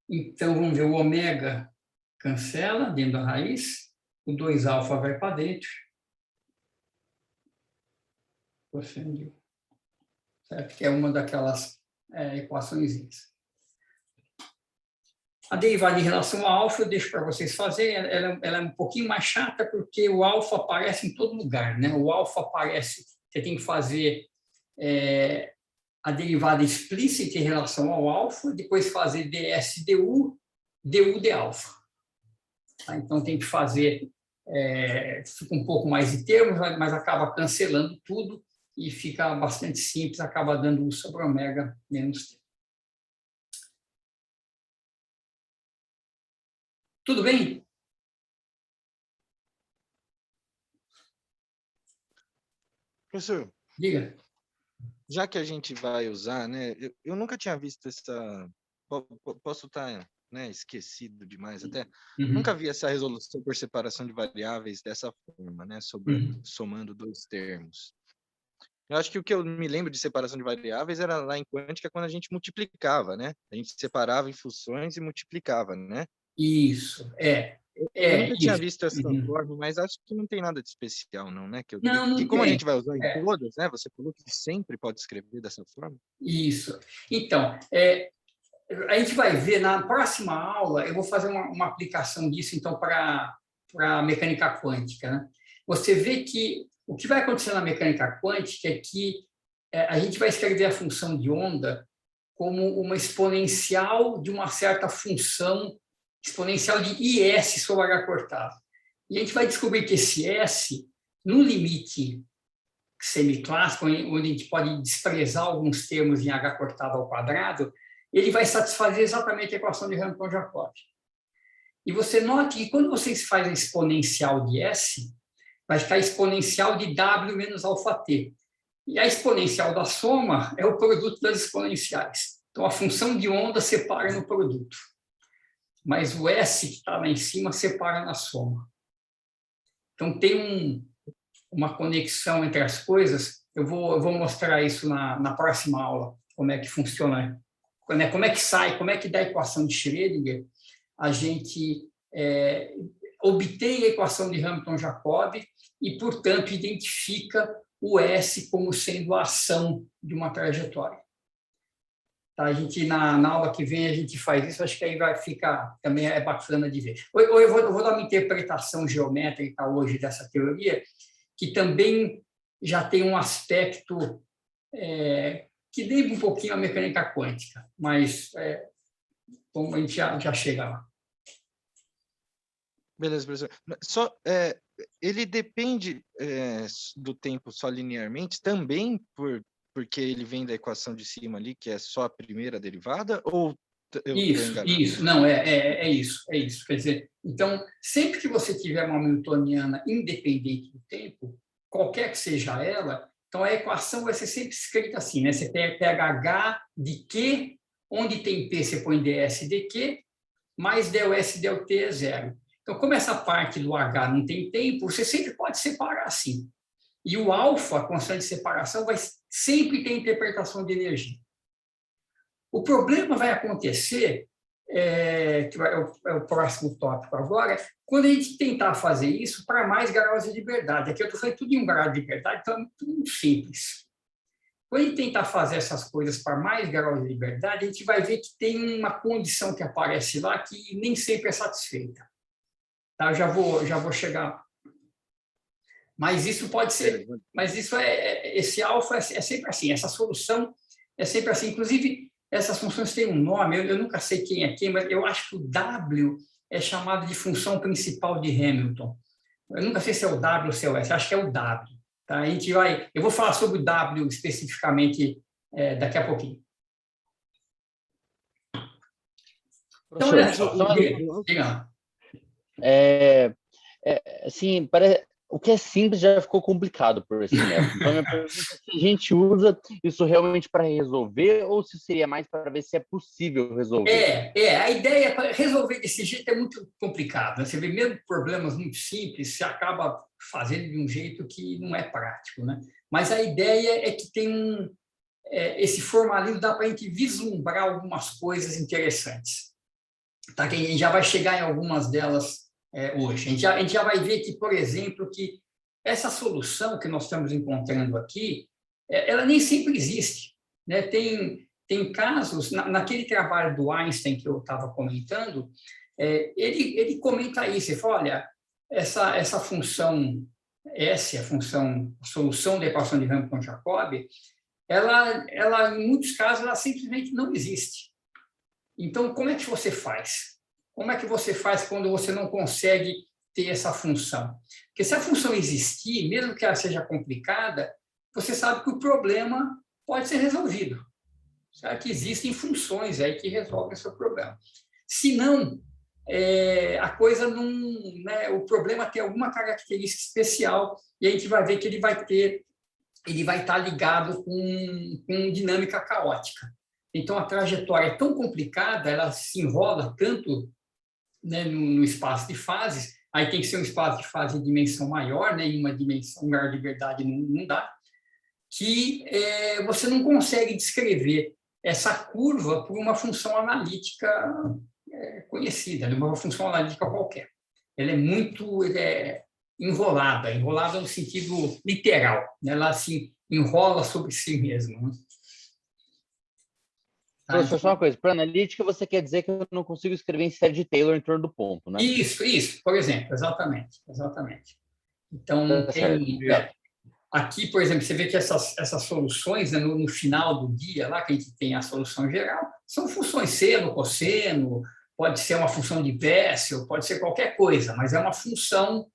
Então, vamos ver, o ômega cancela dentro da raiz, o 2 alfa vai para dentro, cosseno de U. Certo? Que é uma daquelas equações. A derivada em relação ao alfa, eu deixo para vocês fazerem, ela é um pouquinho mais chata, porque o alfa aparece em todo lugar, né? O alfa aparece, você tem que fazer a derivada explícita em relação ao alfa, depois fazer ds du, du de alfa. Tá? Então, tem que fazer, fica um pouco mais de termos, mas acaba cancelando tudo e fica bastante simples, acaba dando 1 sobre ômega menos t. Tudo bem? Professor, Diga. já que a gente vai usar, né? Eu nunca tinha visto essa. Posso estar, né, esquecido demais até. Nunca vi essa resolução por separação de variáveis dessa forma, né? Somando dois termos. Eu acho que o que eu me lembro de separação de variáveis era lá em quântica, quando a gente multiplicava, né? A gente separava em funções e multiplicava, né? Isso, Eu nunca tinha isso. visto essa forma, mas acho que não tem nada de especial, não, né? Não Como a tem. gente vai usar em todas, né? Você falou que sempre pode escrever dessa forma. Isso. Então, a gente vai ver na próxima aula, eu vou fazer uma aplicação disso, então, para a mecânica quântica, né? Você vê que o que vai acontecer na mecânica quântica é que a gente vai escrever a função de onda como uma exponencial de uma certa função, exponencial de IS sobre H cortado. E a gente vai descobrir que esse S, no limite semiclássico, onde a gente pode desprezar alguns termos em H cortado ao quadrado, ele vai satisfazer exatamente a equação de Hamilton-Jacob. E você note que quando você faz a exponencial de S, vai ficar exponencial de W menos alfa t. E a exponencial da soma é o produto das exponenciais. Então, a função de onda separa no produto. Mas o S que está lá em cima separa na soma. Então, tem uma conexão entre as coisas. Eu vou mostrar isso na próxima aula, como é que funciona, como é que sai, como é que dá a equação de Schrödinger. A gente obtém a equação de Hamilton-Jacob e, portanto, identifica o S como sendo a ação de uma trajetória. Tá, a gente, na aula que vem, a gente faz isso, acho que aí vai ficar, também é bacana de ver. Ou eu vou dar uma interpretação geométrica hoje dessa teoria, que também já tem um aspecto que lembra um pouquinho a mecânica quântica, mas como a gente já chega lá. Beleza, professor. Ele depende do tempo só linearmente, também porque ele vem da equação de cima ali, que é só a primeira derivada, ou eu estou enganado? Isso, não, é isso. Quer dizer, então, sempre que você tiver uma Hamiltoniana independente do tempo, qualquer que seja ela, então a equação vai ser sempre escrita assim, né? Você pega H de Q, onde tem P você põe ds de Q, mais del S del T é zero. Então, como essa parte do H não tem tempo, você sempre pode separar assim. E o alfa, a constante de separação, vai sempre ter interpretação de energia. O problema vai acontecer, que é o próximo tópico agora, quando a gente tentar fazer isso para mais graus de liberdade. Aqui eu estou falando tudo em um grau de liberdade, então é tudo muito simples. Quando a gente tentar fazer essas coisas para mais graus de liberdade, a gente vai ver que tem uma condição que aparece lá que nem sempre é satisfeita. Tá? Eu já vou chegar. Mas isso pode ser, esse alfa é sempre assim, essa solução é sempre assim. Inclusive, essas funções têm um nome, eu nunca sei quem é quem, mas eu acho que o W é chamado de função principal de Hamilton. Eu nunca sei se é o W ou se é o S, acho que é o W. Tá? Eu vou falar sobre o W especificamente daqui a pouquinho. Então, olha só, diga. Assim, o que é simples já ficou complicado por esse método. Então, minha pergunta é se a gente usa isso realmente para resolver ou se seria mais para ver se é possível resolver. A ideia para resolver desse jeito é muito complicado, né? Você vê mesmo problemas muito simples, você acaba fazendo de um jeito que não é prático, né? Mas a ideia é que tem esse formalismo, dá para a gente vislumbrar algumas coisas interessantes. Tá? Que a gente já vai chegar em algumas delas hoje. A gente já vai ver que, por exemplo, que essa solução que nós estamos encontrando aqui, ela nem sempre existe, né? Tem casos, naquele trabalho do Einstein que eu estava comentando, ele comenta isso, ele fala, olha, essa função S, a solução da equação de Hamilton-Jacobi, ela, em muitos casos, ela simplesmente não existe. Então, como é que você faz? Como é que você faz quando você não consegue ter essa função? Porque se a função existir, mesmo que ela seja complicada, você sabe que o problema pode ser resolvido. Sabe que existem funções aí que resolvem o seu problema. Se não, a coisa não, né, o problema tem alguma característica especial e a gente vai ver que ele vai estar ligado com dinâmica caótica. Então, a trajetória é tão complicada, ela se enrola tanto, né, no espaço de fases, aí tem que ser um espaço de fase de dimensão maior, né, em uma dimensão, um lugar de verdade não dá, que você não consegue descrever essa curva por uma função analítica conhecida, uma função analítica qualquer. Ela é muito enrolada no sentido literal, né? Ela se enrola sobre si mesma. Né? Professor, só uma coisa, para analítica você quer dizer que eu não consigo escrever em série de Taylor em torno do ponto, né? Isso, por exemplo, exatamente. Então, aqui, por exemplo, você vê que essas soluções, né, no final do dia, lá que a gente tem a solução geral, são funções seno, cosseno, pode ser uma função de Bessel, pode ser qualquer coisa, mas é uma função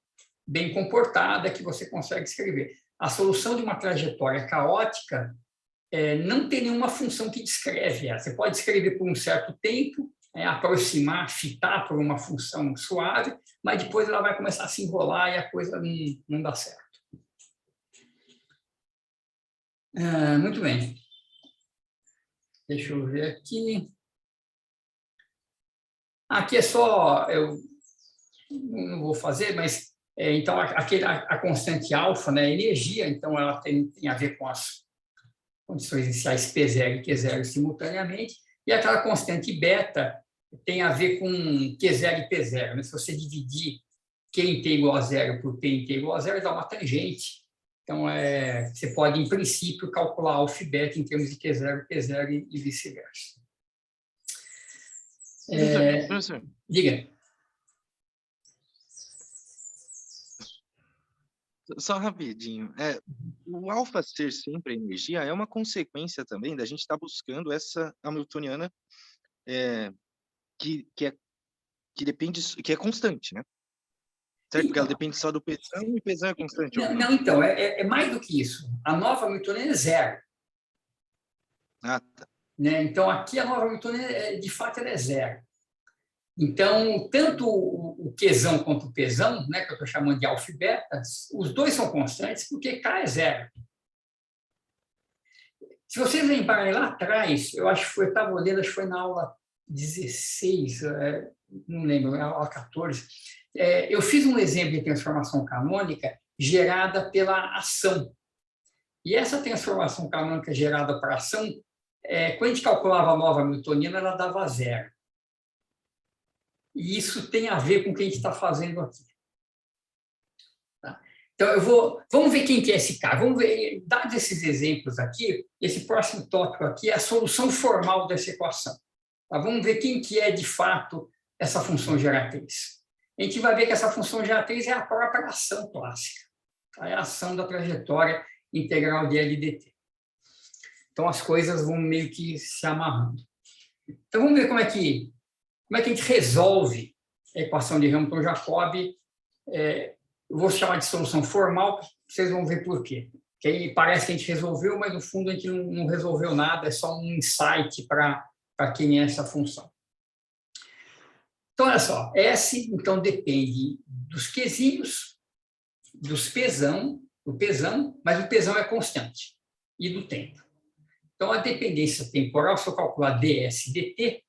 bem comportada que você consegue escrever. A solução de uma trajetória caótica não tem nenhuma função que descreve ela. Você pode escrever por um certo tempo, aproximar, fitar por uma função suave, mas depois ela vai começar a se enrolar e a coisa não dá certo. Muito bem. Deixa eu ver aqui. Aqui é só, eu não vou fazer, mas então a constante alfa, né, energia, então ela tem a ver com as condições iniciais P0 e Q0 simultaneamente, e aquela constante beta tem a ver com Q0 e P0. Né? Se você dividir Q em T igual a zero por P em T igual a zero, dá uma tangente. Então, você pode, em princípio, calcular alfa e beta em termos de Q0 e P0 e vice-versa. Professor. Diga. Só rapidinho. O alfa ser sempre energia é uma consequência também da gente estar buscando essa hamiltoniana que depende, que é constante, né? Certo? Porque ela depende só do pesão e o pesão é constante. Não, então, é mais do que isso. A nova hamiltoniana é zero. Ah, tá. Né? Então, aqui a nova hamiltoniana, de fato, ela é zero. Então, tanto o Qzão quanto o Pzão, né, que eu estou chamando de alfa e beta, os dois são constantes porque K é zero. Se vocês lembrarem lá atrás, eu acho que eu estava olhando, acho que foi na aula 16, não lembro, na aula 14, eu fiz um exemplo de transformação canônica gerada pela ação. E essa transformação canônica gerada por ação, quando a gente calculava a nova hamiltoniana, ela dava zero. E isso tem a ver com o que a gente está fazendo aqui. Tá? Então, vamos ver quem que é esse cara. Vamos ver, dados esses exemplos aqui, esse próximo tópico aqui é a solução formal dessa equação. Tá? Vamos ver quem que é, de fato, essa função geratriz. A gente vai ver que essa função geratriz é a própria ação clássica. Tá? É a ação da trajetória integral de L dt. Então, as coisas vão meio que se amarrando. Então, vamos ver como é que a gente resolve a equação de Hamilton-Jacobi. Eu vou chamar de solução formal, vocês vão ver por quê. Porque aí parece que a gente resolveu, mas no fundo a gente não resolveu nada, é só um insight para quem é essa função. Então, olha só, S, então, depende dos Qzinhos, dos pesão, mas o pesão é constante, e do tempo. Então, a dependência temporal, se eu calcular ds dt,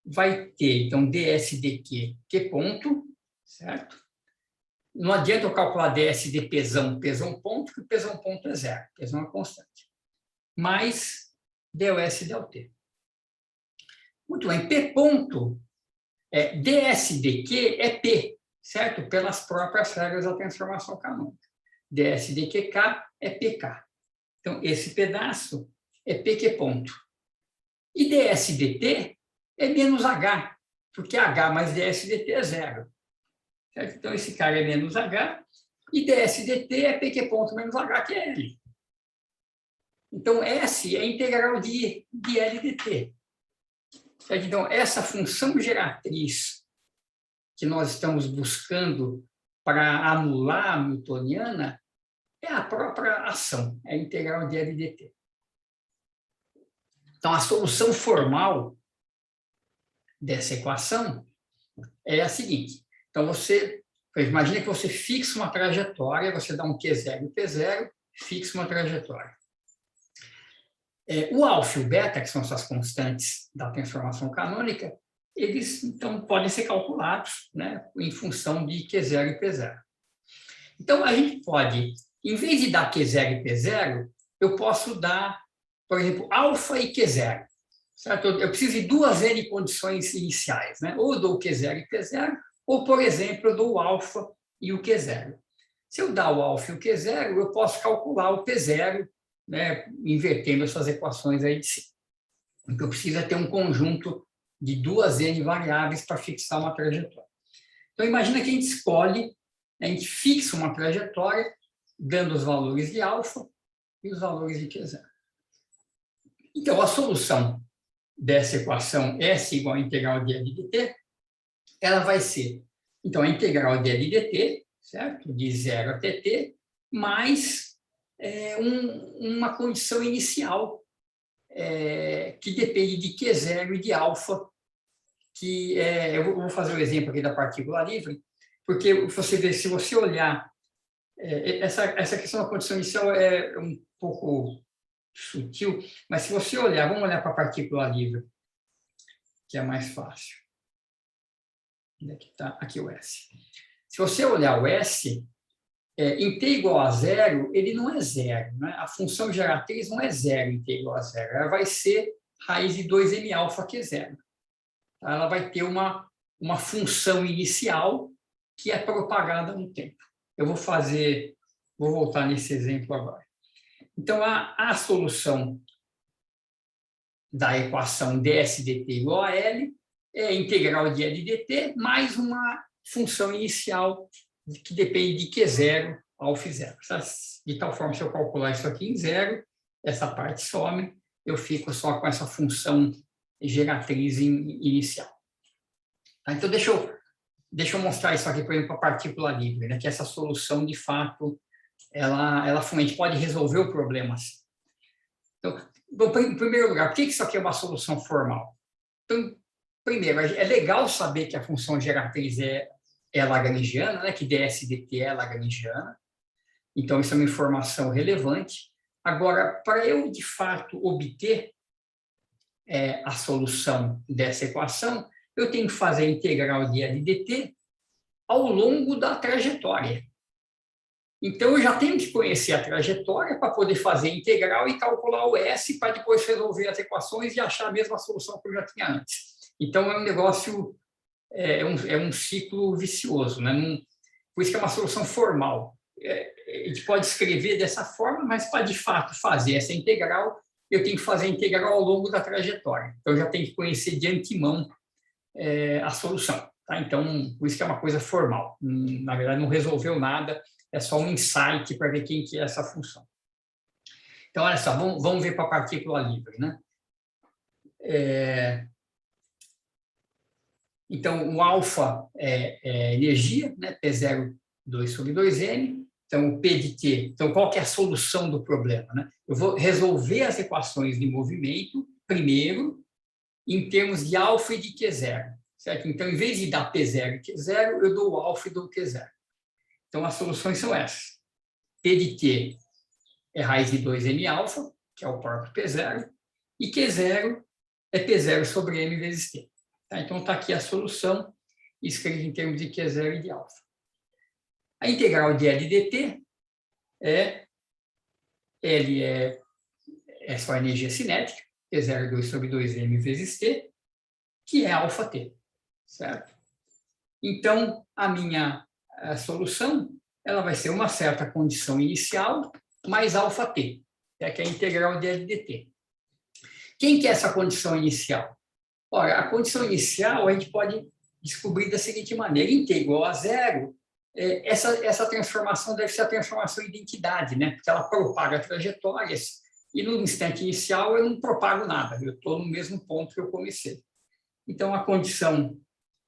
vai ter, então, ds dq, q ponto, certo? Não adianta eu calcular ds de pesão ponto, porque o pesão ponto é zero, pesão é constante. Mais dOS dt. Muito bem, P ponto, ds dq é P, certo? Pelas próprias regras da transformação canônica. ds dqk é pk. Então, esse pedaço é pq ponto. E ds dt é menos h, porque h mais ds dt é zero. Certo? Então, esse cara é menos h, e ds dt é pq ponto menos h, que é L. Então, S é a integral de L dt. Certo? Então, essa função geratriz que nós estamos buscando para anular a newtoniana é a própria ação, é a integral de L dt. Então, a solução formal dessa equação é a seguinte. Então, imagina que você fixa uma trajetória, você dá um Q0 e P0, fixa uma trajetória. O alfa e o beta, que são essas constantes da transformação canônica, eles, então, podem ser calculados, né, em função de Q0 e P0. Então, a gente pode, em vez de dar Q0 e P0, eu posso dar, por exemplo, alfa e Q0. Certo? Eu preciso de duas N condições iniciais, né? Ou eu dou o Q0 e P0, ou, por exemplo, eu dou o alfa e o Q0. Se eu dar o alfa e o Q0, eu posso calcular o P0, né, invertendo essas equações aí de cima. Então, precisa ter um conjunto de duas N variáveis para fixar uma trajetória. Então, imagina que a gente escolhe, a gente fixa uma trajetória, dando os valores de alfa e os valores de Q0. Então, a solução dessa equação S igual a integral de L dt, ela vai ser, então, a integral de L dt, certo? De 0 até t, mais uma condição inicial que depende de Q0 e de alfa, que eu vou fazer o exemplo aqui da partícula livre, porque você vê, se você olhar, essa questão da condição inicial é um pouco sutil, mas se você olhar, vamos olhar para a partícula livre, que é mais fácil. Onde é que está? Aqui o S. Se você olhar o S, em t igual a zero, ele não é zero, né? A função geratriz não é zero em t igual a zero, ela vai ser raiz de 2m alfa Q0. Tá? Ela vai ter uma função inicial que é propagada no tempo. Eu vou voltar nesse exemplo agora. Então, a solução da equação ds dt igual a L é a integral de L dt mais uma função inicial que depende de Q0, alfa e zero. De tal forma, se eu calcular isso aqui em zero, essa parte some, eu fico só com essa função geratriz inicial. Tá? Então, deixa eu mostrar isso aqui, por exemplo, para a partícula livre, né? Que essa solução, de fato, ela finalmente pode resolver o problema assim. Então, em primeiro lugar, por que isso aqui é uma solução formal? Então, primeiro, é legal saber que a função geratriz é lagrangiana, né? Que ds dt é lagrangiana. Então, isso é uma informação relevante. Agora, para eu, de fato, obter a solução dessa equação, eu tenho que fazer a integral de L dt ao longo da trajetória. Então, eu já tenho que conhecer a trajetória para poder fazer a integral e calcular o S para depois resolver as equações e achar a mesma solução que eu já tinha antes. Então, é um negócio, é um ciclo vicioso, né? Por isso que é uma solução formal. A gente pode escrever dessa forma, mas para, de fato, fazer essa integral, eu tenho que fazer a integral ao longo da trajetória. Então, eu já tenho que conhecer de antemão a solução. Tá? Então, por isso que é uma coisa formal. Na verdade, não resolveu nada, é só um insight para ver quem que é essa função. Então, olha só, vamos ver para a partícula livre, né? Então, o alfa é energia, né? P0, 2 sobre 2m. Então, o P de T. Então, qual que é a solução do problema, né? Eu vou resolver as equações de movimento, primeiro, em termos de alfa e de Q0. certo? Então, em vez de dar P0 e Q0, eu dou o alfa e dou o Q0. Então, as soluções são essas. P de Q é raiz de 2m alfa, que é o próprio P0, e Q0 é P0 sobre m vezes T. Tá? Então, está aqui a solução, escrita em termos de Q0 e de alfa. A integral de L dt é L é só energia cinética, Q0 é 2 sobre 2m vezes T, que é alfa T, certo? Então, a minha solução ela vai ser uma certa condição inicial mais alfa T, que é a integral de L dt. Quem que é essa condição inicial? Ora, a condição inicial a gente pode descobrir da seguinte maneira: em T igual a zero, essa transformação deve ser a transformação identidade, né? Porque ela propaga trajetórias e no instante inicial eu não propago nada, eu estou no mesmo ponto que eu comecei. Então, a condição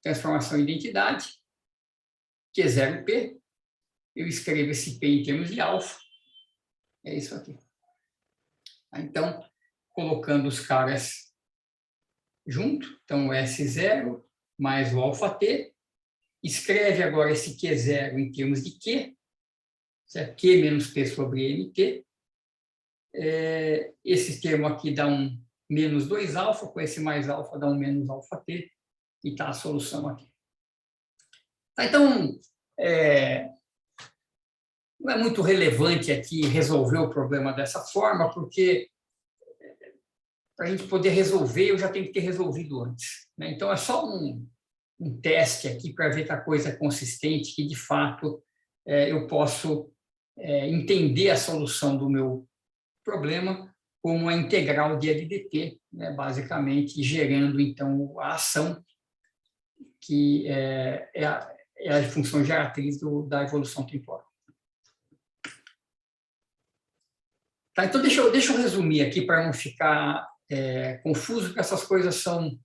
transformação identidade, Q0P, eu escrevo esse P em termos de alfa, é isso aqui. Então, colocando os caras junto, então o S0 mais o alfa T, escreve agora esse Q0 em termos de Q, certo? Q menos P sobre MT. Esse termo aqui dá um menos 2 alfa, com esse mais alfa dá um menos alfa T, e está a solução aqui. Tá, então, não é muito relevante aqui resolver o problema dessa forma, porque para a gente poder resolver, eu já tenho que ter resolvido antes, né? Então, é só um teste aqui para ver que a coisa é consistente, que, de fato, eu posso entender a solução do meu problema como a integral de LDT, né? Basicamente, gerando, então, a ação, que é a função geratriz da evolução temporal. Tá, então, deixa eu resumir aqui para não ficar confuso, porque essas coisas são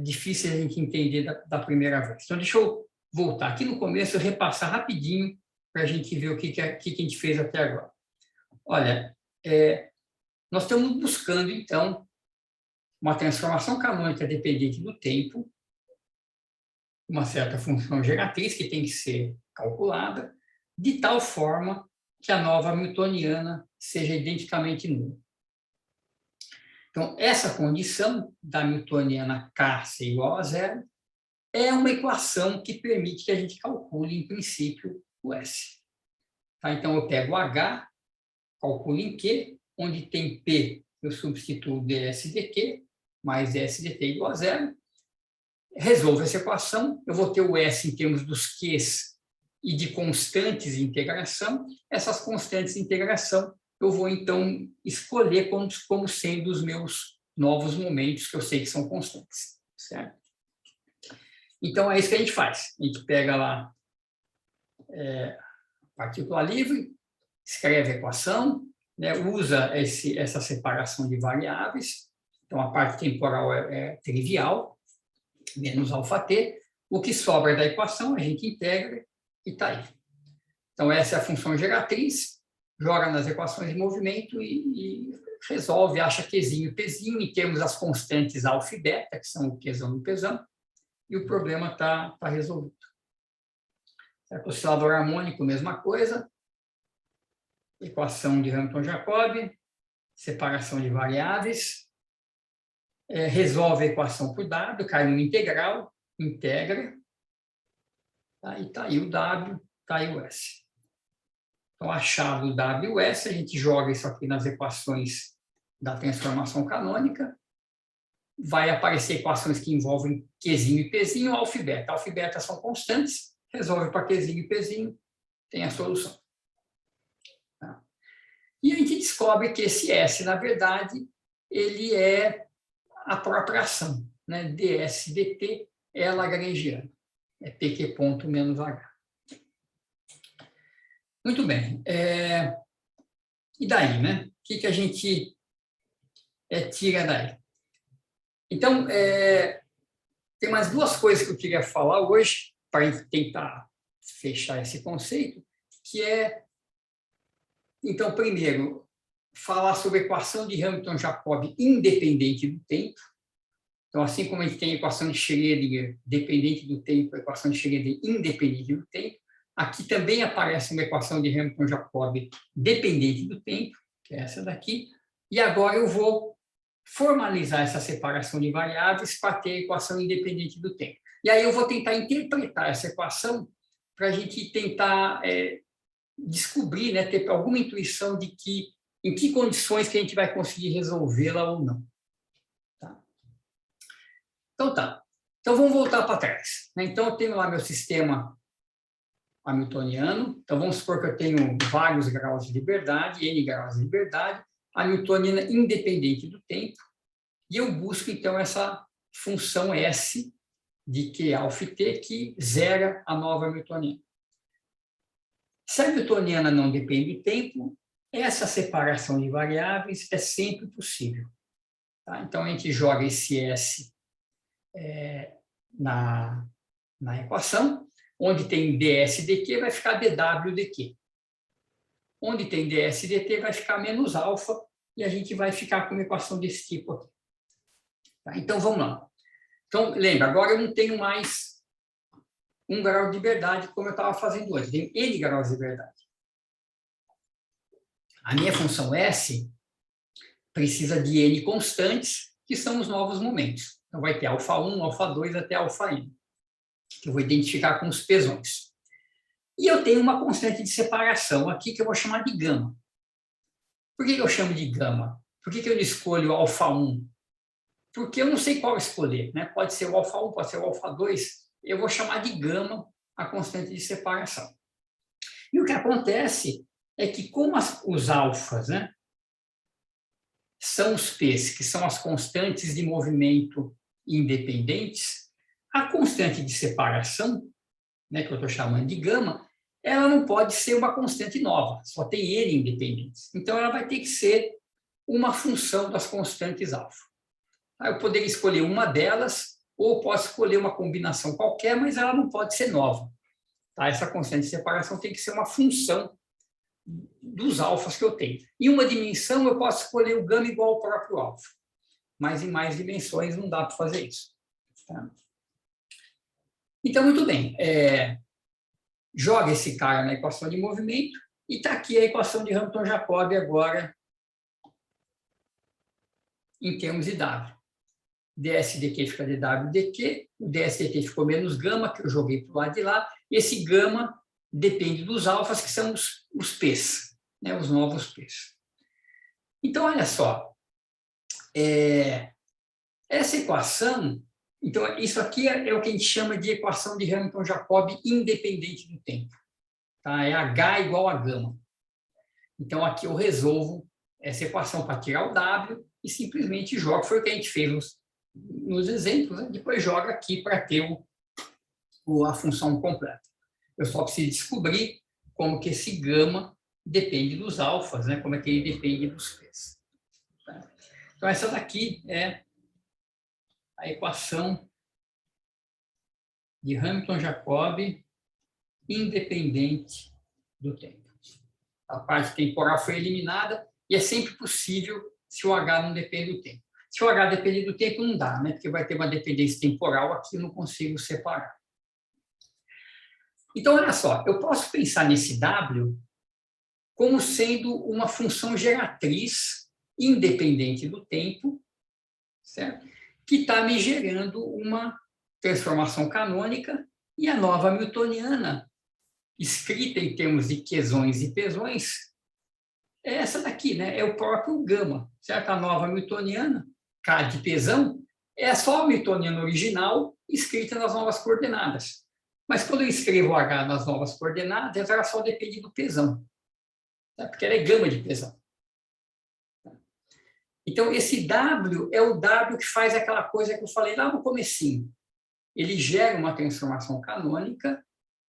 difíceis a gente entender da primeira vez. Então, deixa eu voltar aqui no começo e repassar rapidinho para a gente ver o que a gente fez até agora. Olha, nós estamos buscando, então, uma transformação canônica dependente do tempo, uma certa função geratriz que tem que ser calculada, de tal forma que a nova hamiltoniana seja identicamente nula. Então, essa condição da hamiltoniana K ser igual a zero é uma equação que permite que a gente calcule, em princípio, o S. Tá? Então, eu pego H, calculo em Q, onde tem P, eu substituo ds dq, mais ds dt igual a zero, resolvo essa equação, eu vou ter o S em termos dos Qs e de constantes de integração. Essas constantes de integração eu vou, então, escolher como sendo os meus novos momentos, que eu sei que são constantes, certo? Então, é isso que a gente faz. A gente pega lá partícula livre, escreve a equação, né, usa essa separação de variáveis. Então, a parte temporal é trivial, menos alfa t. O que sobra da equação, a gente integra e está aí. Então, essa é a função geratriz, joga nas equações de movimento e resolve, acha Qzinho e Pzinho, em termos das constantes alfa e beta, que são o Qzão e o Pzão, e o problema está resolvido. Certo? Oscilador harmônico, mesma coisa. Equação de Hamilton-Jacobi, separação de variáveis, resolve a equação por W, cai no integral, integra, tá? E está aí o W, está aí o S. Então, achado o W e o S, a gente joga isso aqui nas equações da transformação canônica, vai aparecer equações que envolvem Qzinho e Pzinho, alfa e beta. Alfa e beta são constantes, resolve para Qzinho e Pzinho, tem a solução. Tá? E a gente descobre que esse S, na verdade, ele é a própria ação, né? ds dt é lagrangiana, é pq ponto menos h. Muito bem. E daí, né? O que a gente tira daí? Então, tem mais duas coisas que eu queria falar hoje, para a gente tentar fechar esse conceito, que então, primeiro, falar sobre a equação de Hamilton-Jacobi independente do tempo, Então, assim como a gente tem a equação de Schrödinger dependente do tempo, a equação de Schrödinger independente do tempo, aqui também aparece uma equação de Hamilton-Jacobi dependente do tempo, que é essa daqui, e agora eu vou formalizar essa separação de variáveis para ter a equação independente do tempo. E aí eu vou tentar interpretar essa equação para a gente tentar descobrir, né, ter alguma intuição de em que condições que a gente vai conseguir resolvê-la ou não. Tá? Então tá. Então vamos voltar para trás. Então eu tenho lá meu sistema hamiltoniano. Então vamos supor que eu tenho vários graus de liberdade, n graus de liberdade, hamiltoniana independente do tempo, e eu busco então essa função S de Q alfa e T que zera a nova hamiltoniana. Se a hamiltoniana não depende do tempo, essa separação de variáveis é sempre possível. Tá? Então, a gente joga esse S na equação, onde tem ds dq vai ficar dw dq. Onde tem ds dt vai ficar menos alfa, e a gente vai ficar com uma equação desse tipo aqui. Tá? Então, vamos lá. Então, lembra, agora eu não tenho mais 1 grau de liberdade, como eu estava fazendo antes. Tenho n graus de liberdade. A minha função S precisa de n constantes, que são os novos momentos. Então, vai ter α1, α2 até αn, que eu vou identificar com os pesões. E eu tenho uma constante de separação aqui, que eu vou chamar de gama. Por que eu chamo de gama? Por que eu não escolho α1? Porque eu não sei qual escolher, né? Pode ser o α1, pode ser o α2, eu vou chamar de gama a constante de separação. E o que acontece é que, como os alfas, né, são os P's, que são as constantes de movimento independentes, a constante de separação, né, que eu estou chamando de gama, ela não pode ser uma constante nova, só tem N independentes. Então, ela vai ter que ser uma função das constantes alfa. Eu poderia escolher uma delas, ou posso escolher uma combinação qualquer, mas ela não pode ser nova. Tá? Essa constante de separação tem que ser uma função dos alfas que eu tenho. Em uma dimensão, eu posso escolher o gama igual ao próprio alfa, mas em mais dimensões não dá para fazer isso. Tá? Então, muito bem. Joga esse cara na equação de movimento, e está aqui a equação de Hamilton-Jacobi agora, em termos de W. ds dq fica dw dq, o ds dt ficou menos gama, que eu joguei para o lado de lá, e esse gama depende dos alfas, que são os P's, né, os novos P's. Então, olha só, essa equação, então, isso aqui é o que a gente chama de equação de Hamilton-Jacobi independente do tempo. Tá? É H igual a gama. Então, aqui eu resolvo essa equação para tirar o W e simplesmente jogo, foi o que a gente fez nos exemplos, né? Depois joga aqui para ter a função completa. Eu só preciso descobrir como que esse gama depende dos alfas, né? Como é que ele depende dos P's. Tá? Então, essa daqui é a equação de Hamilton-Jacobi independente do tempo. A parte temporal foi eliminada e é sempre possível se o H não depende do tempo. Se o H depender do tempo, não dá, né? Porque vai ter uma dependência temporal aqui, eu não consigo separar. Então, olha só, eu posso pensar nesse W como sendo uma função geratriz independente do tempo, certo? Que está me gerando uma transformação canônica, e a nova hamiltoniana, escrita em termos de quesões e pesões, é essa daqui, né? É o próprio gama, certo? A nova hamiltoniana, K de pesão, é só a hamiltoniana original escrita nas novas coordenadas. Mas quando eu escrevo H nas novas coordenadas, ela só depende do pesão, tá? Porque ela é gama de pesão. Então, esse W é o W que faz aquela coisa que eu falei lá no comecinho. Ele gera uma transformação canônica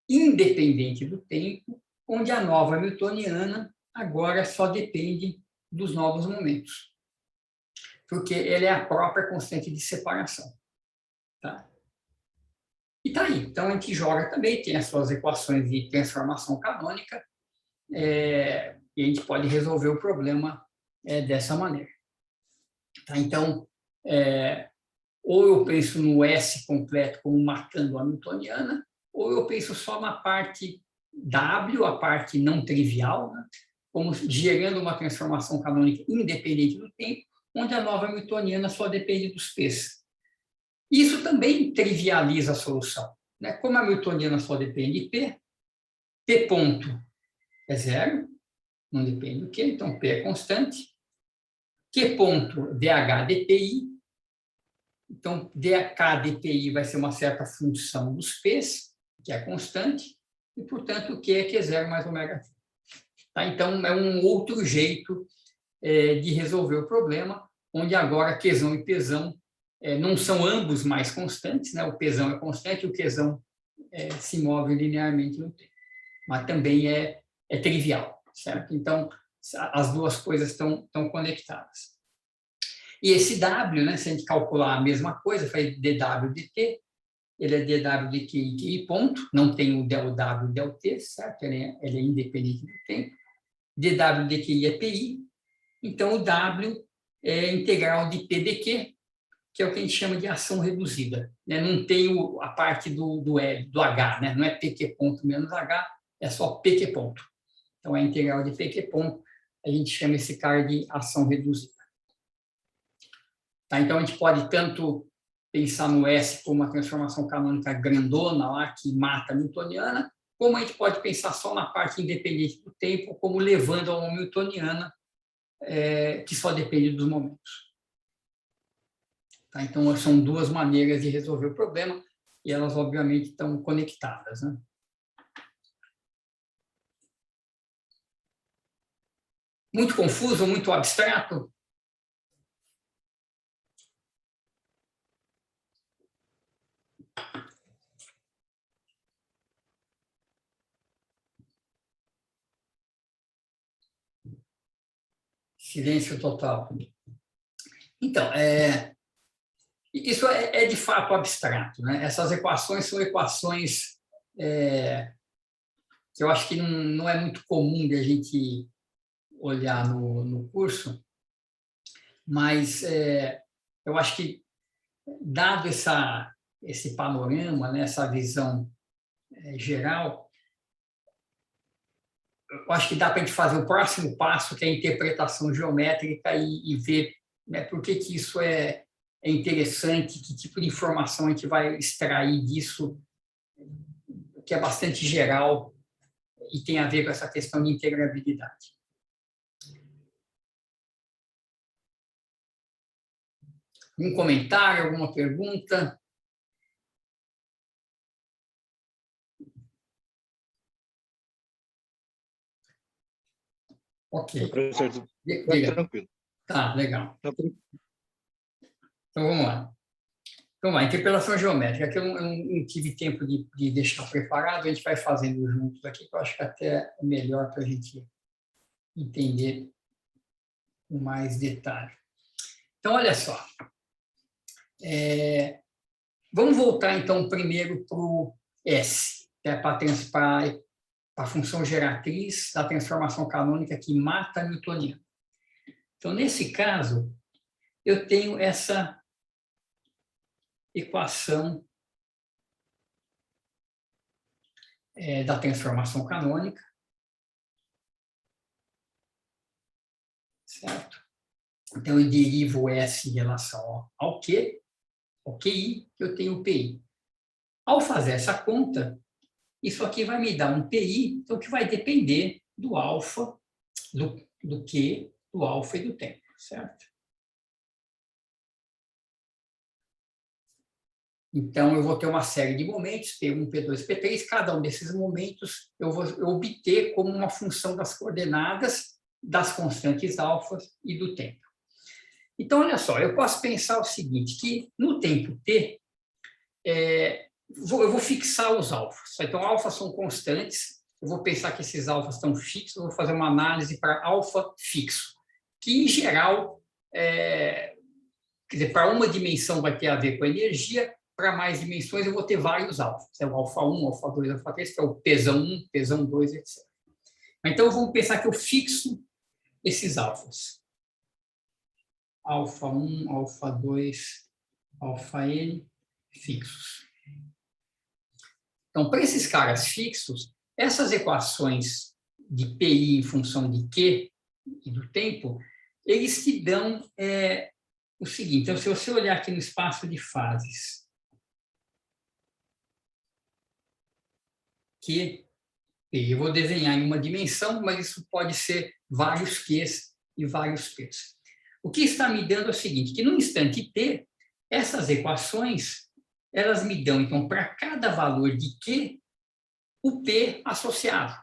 independente do tempo, onde a nova hamiltoniana agora só depende dos novos momentos, porque ela é a própria constante de separação. Tá? E tá aí. Então, a gente joga também, tem as suas equações de transformação canônica, e a gente pode resolver o problema dessa maneira. Tá? Então, ou eu penso no S completo como matando a newtoniana, ou eu penso só na parte W, a parte não trivial, né? Como gerando uma transformação canônica independente do tempo, onde a nova newtoniana só depende dos P's. Isso também trivializa a solução, né? Como a newtoniana só depende de P, P ponto é zero, não depende do Q, então P é constante. Q ponto dH dPi, então dK dPi vai ser uma certa função dos P's, que é constante, e, portanto, o Q é Q0 mais ômega t. Tá? Então, é um outro jeito de resolver o problema, onde agora Qzão e Pzão não são ambos mais constantes, né? O Pzão é constante, o Qzão se move linearmente no tempo, mas também é trivial, certo? Então, as duas coisas estão conectadas. E esse W, né, se a gente calcular a mesma coisa, faz dW dt, ele é dW de QI ponto, não tem o del W e del T, certo? Ele é independente do tempo. dW de QI é PI, então o W é integral de P dQ, que é o que a gente chama de ação reduzida, né? Não tem a parte do H, né? Não é PQ ponto menos H, é só PQ ponto. Então, a integral de PQ ponto, a gente chama esse cara de ação reduzida. Tá? Então, a gente pode tanto pensar no S como uma transformação canônica grandona lá, que mata a newtoniana, como a gente pode pensar só na parte independente do tempo, como levando a uma newtoniana que só depende dos momentos. Tá? Então, são duas maneiras de resolver o problema, e elas, obviamente, estão conectadas, né? Muito confuso, muito abstrato? Silêncio total. Então, isso é de fato abstrato, né? Essas equações são equações que eu acho que não é muito comum de a gente olhar no curso, mas eu acho que, dado esse panorama, né, essa visão geral, eu acho que dá para a gente fazer o próximo passo, que é a interpretação geométrica, e ver, né, por que isso é interessante, que tipo de informação a gente vai extrair disso, que é bastante geral e tem a ver com essa questão de integrabilidade. Algum comentário, alguma pergunta? Ok. Professor, Diga. tranquilo. Tá, legal. Então, vamos lá. Então, a interpelação geométrica, que eu não tive tempo de deixar preparado, a gente vai fazendo juntos aqui, que eu acho que até é melhor para a gente entender com mais detalhe. Então, olha só. Vamos voltar, então, primeiro para o S, que é para a função geratriz da transformação canônica que mata a newtoniana. Então, nesse caso, eu tenho essa equação da transformação canônica, certo? Então, eu derivo o S em relação ao Q, ao QI, eu tenho o PI. Ao fazer essa conta, isso aqui vai me dar um PI, então, que vai depender do alfa, do Q, do alfa e do tempo, certo? Então, eu vou ter uma série de momentos, P1, P2, P3, cada um desses momentos eu vou obter como uma função das coordenadas das constantes alfas e do tempo. Então, olha só, eu posso pensar o seguinte, que no tempo t, eu vou fixar os alfas. Então, alfas são constantes, eu vou pensar que esses alfas estão fixos, eu vou fazer uma análise para alfa fixo, que, em geral, quer dizer, para uma dimensão vai ter a ver com a energia, para mais dimensões eu vou ter vários alfas, o alfa 1, alfa 2, alfa 3, que é o Pzão 1, Pzão 2, etc. Então, vamos pensar que eu fixo esses alfas. Alfa 1, alfa 2, αn fixos. Então, para esses caras fixos, essas equações de PI em função de Q e do tempo, eles te dão o seguinte. Então, se você olhar aqui no espaço de fases, Q, eu vou desenhar em uma dimensão, mas isso pode ser vários Qs e vários Ps. O que está me dando é o seguinte, que no instante t, essas equações, elas me dão, então, para cada valor de Q, o P associado.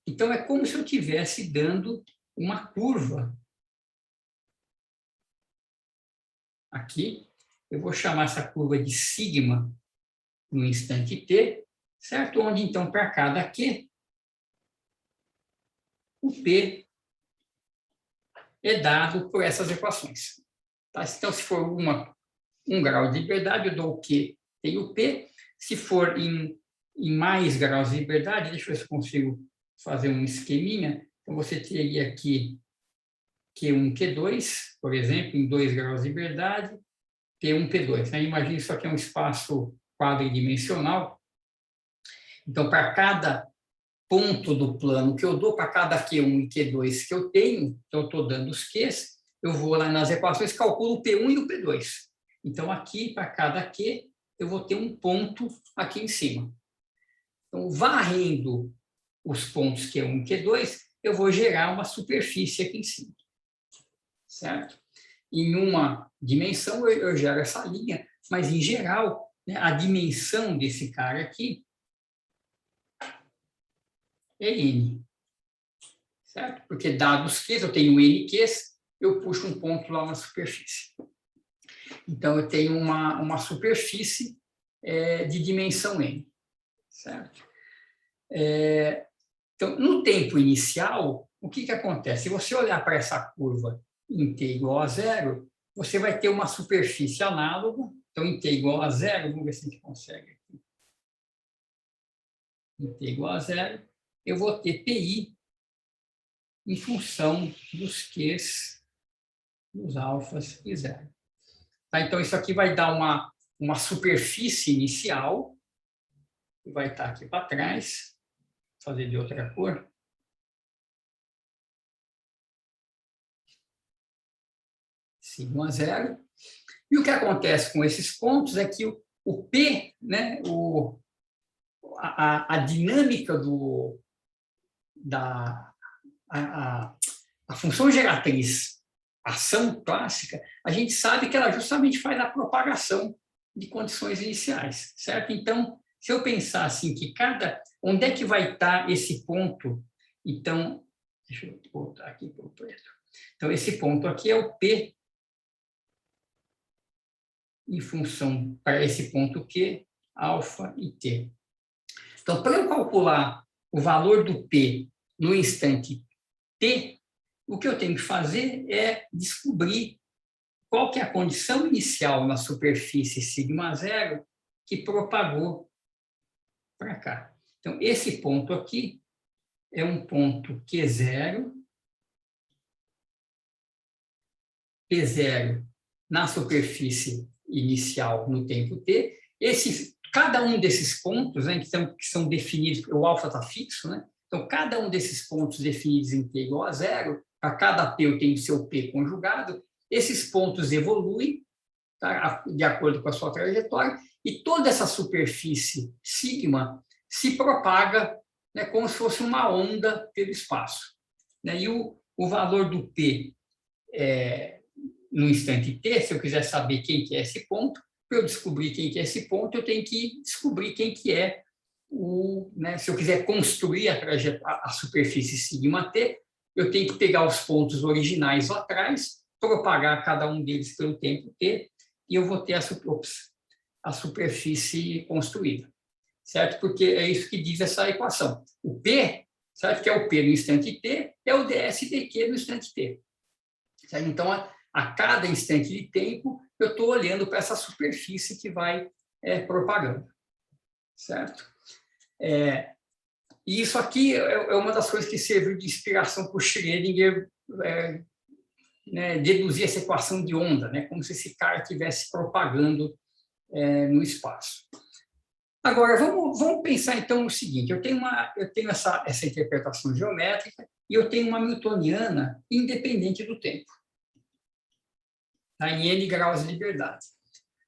Então, é como se eu estivesse dando uma curva. Aqui, eu vou chamar essa curva de sigma no instante t, certo? Onde, então, para cada Q, o P é dado por essas equações. Tá? Então, se for 1 grau de liberdade, eu dou o Q, tem o P. Se for em mais graus de liberdade, deixa eu ver se eu consigo fazer um esqueminha. Então, você teria aqui Q1, Q2, por exemplo, em 2 graus de liberdade, P1, P2. Né? Imagine isso aqui é um espaço quadridimensional. Então, para cada ponto do plano que eu dou, para cada Q1 e Q2 que eu tenho, então eu estou dando os Qs, eu vou lá nas equações, calculo o P1 e o P2. Então, aqui, para cada Q, eu vou ter um ponto aqui em cima. Então, varrendo os pontos Q1 e Q2, eu vou gerar uma superfície aqui em cima. Certo? Em uma dimensão, eu gero essa linha, mas, em geral, né, a dimensão desse cara aqui é N. Certo? Porque, dados Qs, eu tenho N Qs, eu puxo um ponto lá na superfície. Então, eu tenho uma superfície de dimensão N. Certo? Então, no tempo inicial, o que acontece? Se você olhar para essa curva em t igual a 0, você vai ter uma superfície análoga. Então, em t igual a 0, vamos ver se a gente consegue aqui. Em t igual a 0, eu vou ter PI em função dos Qs, dos alfas e 0. Tá? Então, isso aqui vai dar uma superfície inicial, que vai estar aqui para trás. Vou fazer de outra cor. Sigma 0. E o que acontece com esses pontos é que o P, né, a dinâmica a função geratriz, ação clássica, a gente sabe que ela justamente faz a propagação de condições iniciais, certo? Então, se eu pensar assim, que onde é que vai estar esse ponto? Então, deixa eu voltar aqui para o preto. Então, esse ponto aqui é o P em função para esse ponto Q, alfa e T. Então, para eu calcular o valor do P no instante T, o que eu tenho que fazer é descobrir qual que é a condição inicial na superfície sigma 0 que propagou para cá. Então, esse ponto aqui é um ponto Q0, P0 na superfície inicial no tempo t. Cada um desses pontos, né, que são definidos, o alfa está fixo, né? Então, cada um desses pontos definidos em t igual a 0, para cada p eu tenho seu p conjugado, esses pontos evoluem, tá, de acordo com a sua trajetória, e toda essa superfície sigma se propaga, né, como se fosse uma onda pelo espaço. Né? E o valor do p no instante t, se eu quiser saber quem que é esse ponto, para eu descobrir quem que é esse ponto, eu tenho que descobrir quem que é né, se eu quiser construir a superfície sigma t, eu tenho que pegar os pontos originais lá atrás, propagar cada um deles pelo tempo t, e eu vou ter a superfície construída. Certo? Porque é isso que diz essa equação. O P, certo? Que é o P no instante t, é o ds dq no instante t. Certo? Então, a cada instante de tempo, eu estou olhando para essa superfície que vai propagando. Certo? E isso aqui é uma das coisas que serviu de inspiração para o Schrödinger né, deduzir essa equação de onda, né, como se esse cara estivesse propagando no espaço. Agora, vamos pensar, então, o seguinte, eu tenho essa interpretação geométrica e eu tenho uma newtoniana independente do tempo, tá, em n graus de liberdade.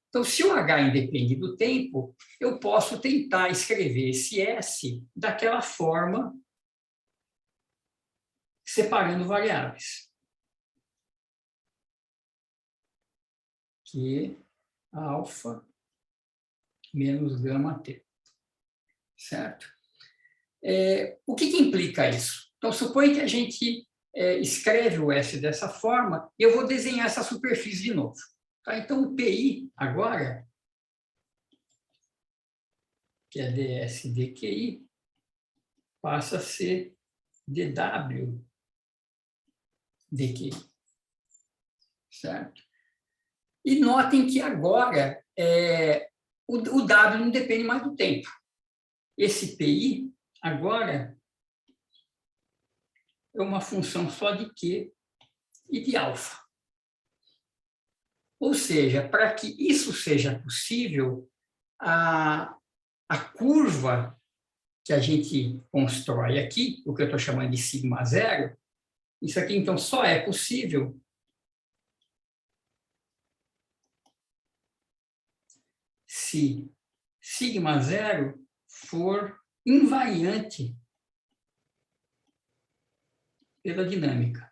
Então, se o H independe do tempo, eu posso tentar escrever esse S daquela forma, separando variáveis. Que alfa menos gama t. Certo? O que implica isso? Então, suponha que a gente escreve o S dessa forma e eu vou desenhar essa superfície de novo. Tá? Então, o PI agora, que é ds dqi, passa a ser dw dqi. Certo? E notem que agora o W não depende mais do tempo. Esse PI agora é uma função só de Q e de alfa. Ou seja, para que isso seja possível, a curva que a gente constrói aqui, o que eu estou chamando de sigma zero, isso aqui, então, só é possível se sigma zero for invariante pela dinâmica.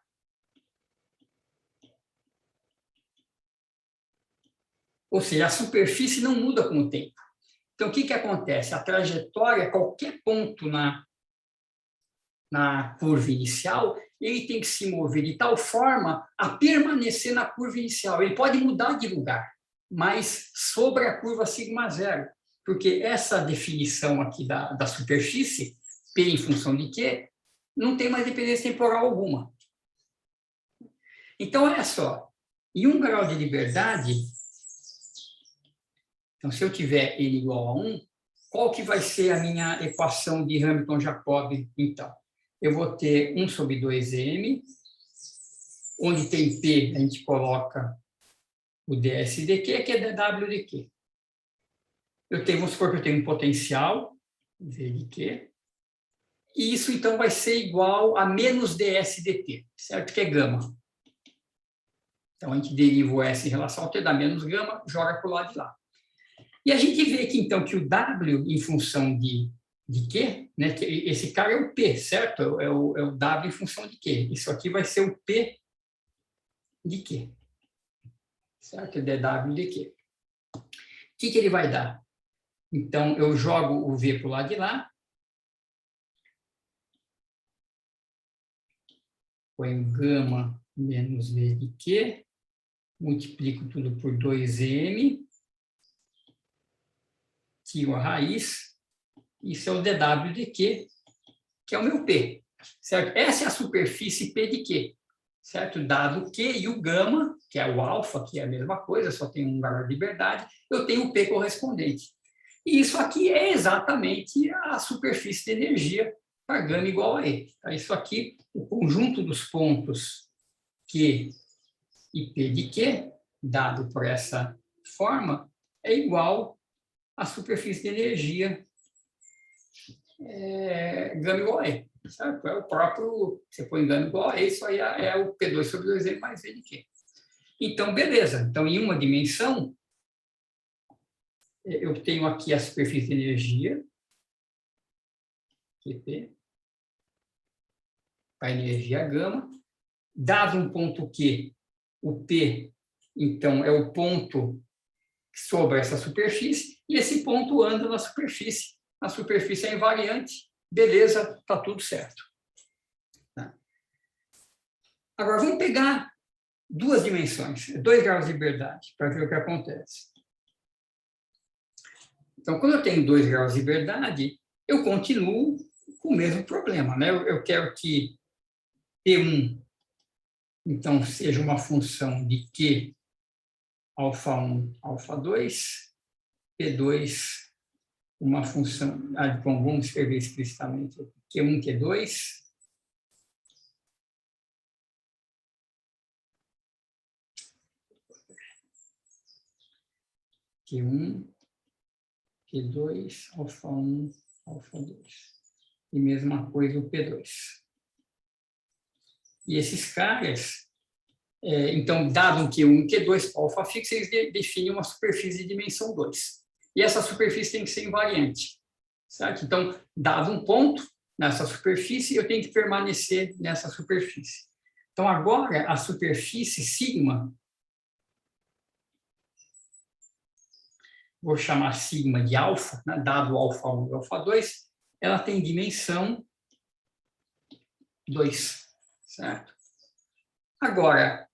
Ou seja, a superfície não muda com o tempo. Então, o que acontece? A trajetória, qualquer ponto na curva inicial, ele tem que se mover de tal forma a permanecer na curva inicial. Ele pode mudar de lugar, mas sobre a curva sigma zero. Porque essa definição aqui da superfície, P em função de Q, não tem mais dependência temporal alguma. Então, olha só, em 1 grau de liberdade, então, se eu tiver n igual a 1, qual que vai ser a minha equação de Hamilton-Jacob, então? Eu vou ter 1 sobre 2m, onde tem P, a gente coloca o ds dq, que é dw dq. Vamos supor que eu tenho um potencial, v de q, e isso, então, vai ser igual a menos ds dt, certo? Que é gama. Então, a gente deriva o S em relação ao T, dá menos gama, joga para o lado de lá. E a gente vê aqui, então, que o W em função de Q, né, que esse cara é o P, certo? É o W em função de Q. Isso aqui vai ser o P de Q. Certo? É dW de Q. O que ele vai dar? Então, eu jogo o V para o lado de lá. Põe gama menos V de Q. Multiplico tudo por 2m. Tiro a raiz. Isso é o dW de Q, que é o meu P. Certo? Essa é a superfície P de Q. Certo? Dado Q e o gama, que é o alfa, que é a mesma coisa, só tem um valor de liberdade, eu tenho o P correspondente. E isso aqui é exatamente a superfície de energia para gama igual a E. Tá? Isso aqui, o conjunto dos pontos Q e P de Q, dado por essa forma, é igual à superfície de energia gama igual a E. Certo? É o próprio, você põe gama igual a E, isso aí é o P2 sobre 2M mais V de Q. Então, beleza. Então, em uma dimensão, eu tenho aqui a superfície de energia, QP, a energia gama. Dado um ponto Q, o P, então, é o ponto sobre essa superfície, e esse ponto anda na superfície. A superfície é invariante, beleza, está tudo certo. Tá. Agora, vamos pegar duas dimensões, 2 graus de liberdade, para ver o que acontece. Então, quando eu tenho 2 graus de liberdade, eu continuo com o mesmo problema, né? Eu quero que P1, então, seja uma função de Q, alfa1, alfa2, P2, uma função... bom, vamos escrever explicitamente. Q1, Q2. Q1, Q2, alfa1, alfa2. E mesma coisa o P2. E esses caras, então, dado um Q1 e Q2 com alfa fixa, eles definem uma superfície de dimensão 2. E essa superfície tem que ser invariante. Certo? Então, dado um ponto nessa superfície, eu tenho que permanecer nessa superfície. Então, agora, a superfície sigma, vou chamar sigma de alfa, né, dado alfa1 e alfa2, ela tem dimensão 2, certo? Agora,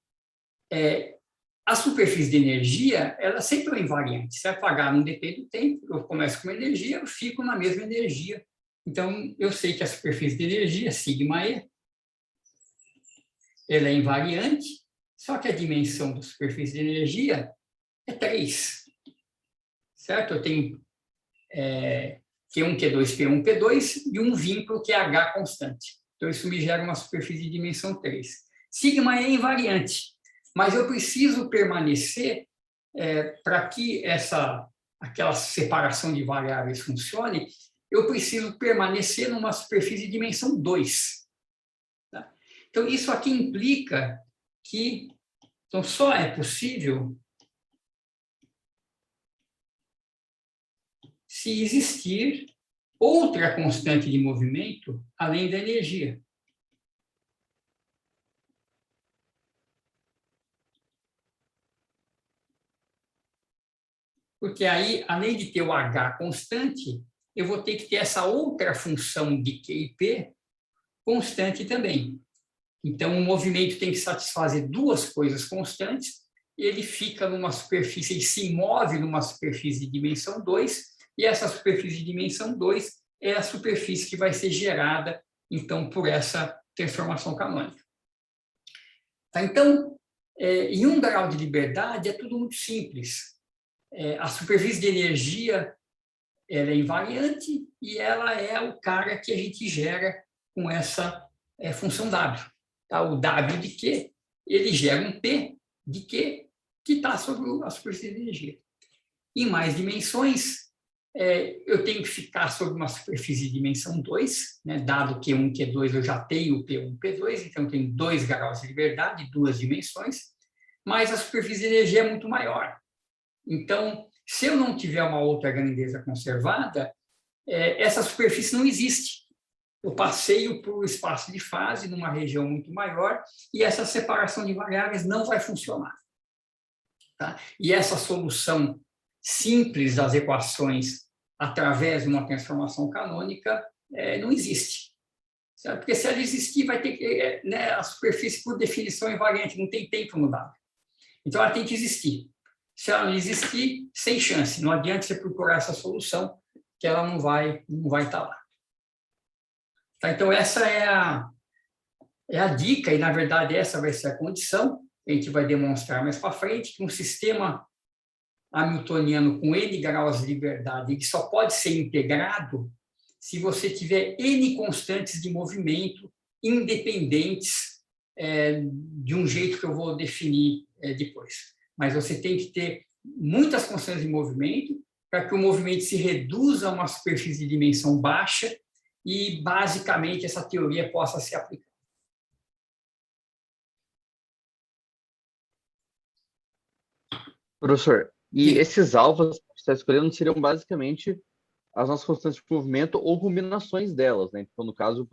a superfície de energia, ela sempre é invariante. Se apagar não depende do tempo, eu começo com uma energia, eu fico na mesma energia. Então, eu sei que a superfície de energia, sigma E, ela é invariante, só que a dimensão da superfície de energia é 3. Certo? Eu tenho Q1, Q2, P1, P2 e um vínculo que é H constante. Então, isso me gera uma superfície de dimensão 3. Sigma é invariante, mas eu preciso permanecer para que aquela separação de variáveis funcione, eu preciso permanecer numa superfície de dimensão 2. Tá? Então, isso aqui implica que então, só é possível se existir outra constante de movimento além da energia. Porque aí, além de ter o H constante, eu vou ter que ter essa outra função de Q e P constante também. Então, o movimento tem que satisfazer duas coisas constantes, ele fica numa superfície, ele se move numa superfície de dimensão 2, e essa superfície de dimensão 2 é a superfície que vai ser gerada, então, por essa transformação canônica. Tá? Então, em 1 grau de liberdade, é tudo muito simples. A superfície de energia ela é invariante e ela é o cara que a gente gera com essa função W. Tá? O W de Q, ele gera um P de Q que está sobre a superfície de energia. Em mais dimensões, eu tenho que ficar sobre uma superfície de dimensão 2, né? Dado Q1, Q2, eu já tenho P1, P2, então eu tenho 2 graus de liberdade, 2 dimensões, mas a superfície de energia é muito maior. Então, se eu não tiver uma outra grandeza conservada, essa superfície não existe. Eu passeio por um espaço de fase numa região muito maior e essa separação de variáveis não vai funcionar. Tá? E essa solução simples das equações através de uma transformação canônica não existe. Certo? Porque se ela existir, vai ter que... a superfície, por definição, é invariante, não tem tempo no dado. Então, ela tem que existir. Se ela não existir, sem chance. Não adianta você procurar essa solução, que ela não vai estar lá. Tá? Então, essa é a dica, e, na verdade, essa vai ser a condição, que a gente vai demonstrar mais para frente, que um sistema hamiltoniano com N graus de liberdade, que só pode ser integrado se você tiver N constantes de movimento independentes de um jeito que eu vou definir depois. Mas você tem que ter muitas constantes de movimento para que o movimento se reduza a uma superfície de dimensão baixa e, basicamente, essa teoria possa ser aplicada. Professor, e esses alfas que você está escolhendo seriam basicamente as nossas constantes de movimento ou combinações delas, né? Então, no caso,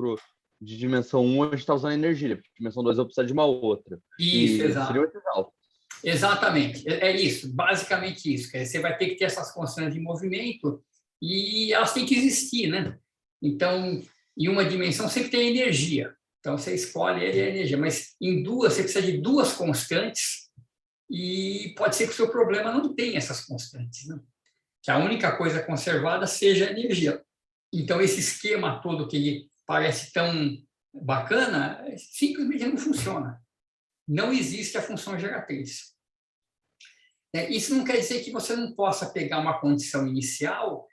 de dimensão 1, a gente está usando energia, porque dimensão 2 eu vou precisar de uma outra. Isso, exato. Seriam esses alfas. Exatamente, é isso, basicamente isso. Quer dizer, você vai ter que ter essas constantes de movimento e elas têm que existir, né? Então, em uma dimensão sempre tem energia. Então, você escolhe a energia, mas em duas, você precisa de duas constantes e pode ser que o seu problema não tenha essas constantes, né? Que a única coisa conservada seja a energia. Então, esse esquema todo que ele parece tão bacana, simplesmente não funciona. Não existe a função geratriz. Isso não quer dizer que você não possa pegar uma condição inicial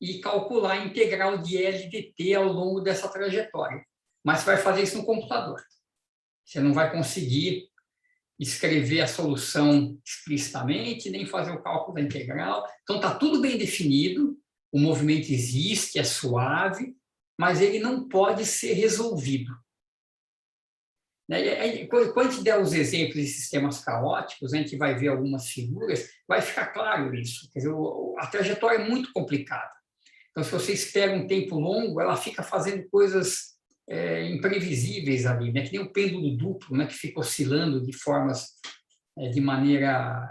e calcular a integral de L de t ao longo dessa trajetória. Mas você vai fazer isso no computador. Você não vai conseguir escrever a solução explicitamente, nem fazer o cálculo da integral. Então, está tudo bem definido, o movimento existe, é suave, mas ele não pode ser resolvido. Quando a gente der os exemplos de sistemas caóticos, a gente vai ver algumas figuras, vai ficar claro isso. Quer dizer, a trajetória é muito complicada. Então, se você espera um tempo longo, ela fica fazendo coisas imprevisíveis ali, né? Que nem o pêndulo duplo, né? Que fica oscilando de formas, de maneira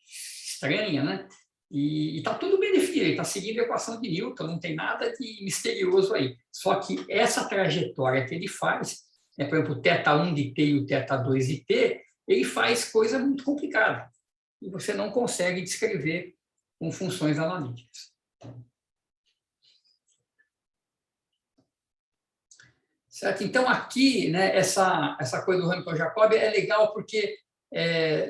estranha, né? E está tudo bem definido, está seguindo a equação de Newton, não tem nada de misterioso aí. Só que essa trajetória que ele faz, por exemplo, o θ1 de t e o θ2 de t, ele faz coisa muito complicada. E você não consegue descrever com funções analíticas. Certo? Então, aqui, né, essa coisa do Hamilton-Jacobi é legal porque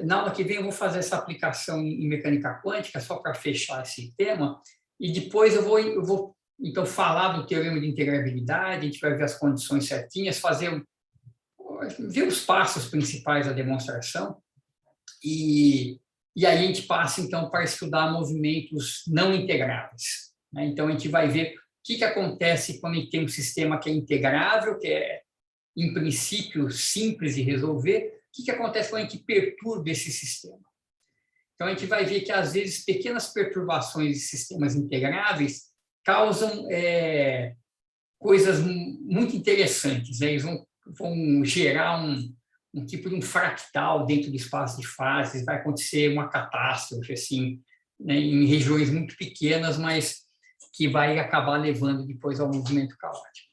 na aula que vem eu vou fazer essa aplicação em mecânica quântica, só para fechar esse tema, e depois eu vou então, falar do teorema de integrabilidade, a gente vai ver as condições certinhas, ver os passos principais da demonstração, e aí a gente passa, então, para estudar movimentos não integráveis. Né? Então, a gente vai ver o que acontece quando a gente tem um sistema que é integrável, que é, em princípio, simples de resolver. O que acontece quando a gente perturba esse sistema? Então, a gente vai ver que, às vezes, pequenas perturbações de sistemas integráveis causam coisas muito interessantes. Né? Eles vão gerar um tipo de um fractal dentro do espaço de fases, vai acontecer uma catástrofe, assim, né? Em regiões muito pequenas, mas que vai acabar levando depois ao movimento caótico.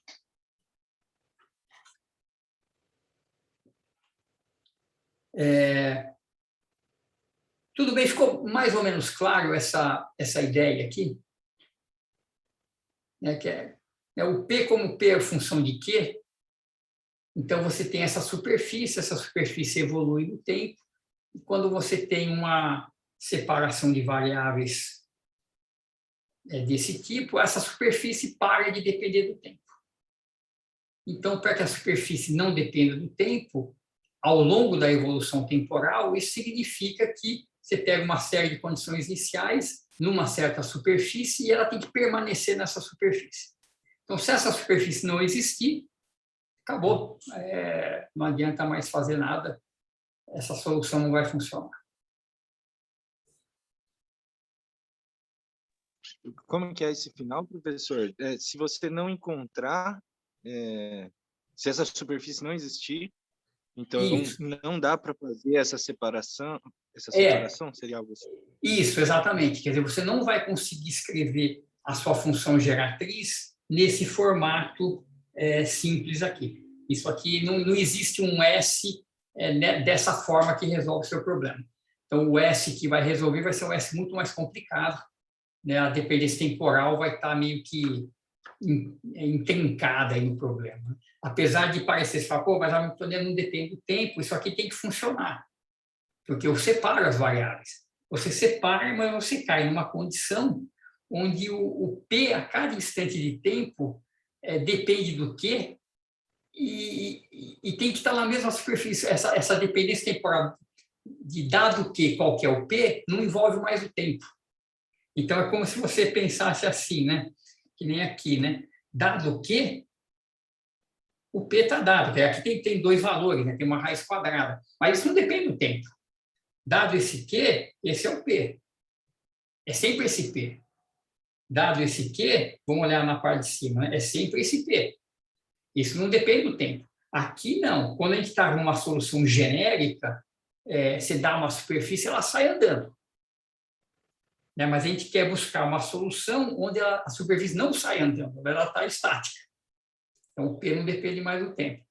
Tudo bem? Ficou mais ou menos claro essa ideia aqui? O P como P é função de Q. Então, você tem essa superfície evolui no tempo, e quando você tem uma separação de variáveis desse tipo, essa superfície para de depender do tempo. Então, para que a superfície não dependa do tempo, ao longo da evolução temporal, isso significa que você pega uma série de condições iniciais numa certa superfície e ela tem que permanecer nessa superfície. Então, se essa superfície não existir, acabou. Não adianta mais fazer nada. Essa solução não vai funcionar. Como que é esse final, professor? Se você não encontrar, se essa superfície não existir, então não dá para fazer essa separação seria algo assim? Isso, exatamente. Quer dizer, você não vai conseguir escrever a sua função geratriz nesse formato simples aqui. Isso aqui não existe um S dessa forma que resolve o seu problema. Então, o S que vai resolver vai ser um S muito mais complicado. Né? A dependência temporal vai estar meio que intrincada aí no problema. Apesar de parecer, pô, mas a Hamiltoniana não depende do tempo, isso aqui tem que funcionar. Porque eu separo as variáveis. Você separa, mas você cai numa condição onde o P, a cada instante de tempo, depende do Q, e tem que estar na mesma superfície. Essa dependência temporal de dado Q, qual que é o P, não envolve mais o tempo. Então, é como se você pensasse assim, né? Que nem aqui, né? Dado Q, o P está dado, porque aqui tem dois valores, né? Tem uma raiz quadrada, mas isso não depende do tempo. Dado esse Q, esse é o P. É sempre esse P. Dado esse Q, vamos olhar na parte de cima, né? É sempre esse P. Isso não depende do tempo. Aqui, não. Quando a gente está numa solução genérica, você dá uma superfície, ela sai andando. Né? Mas a gente quer buscar uma solução onde a superfície não sai andando, ela está estática. Então, o P não depende mais do tempo.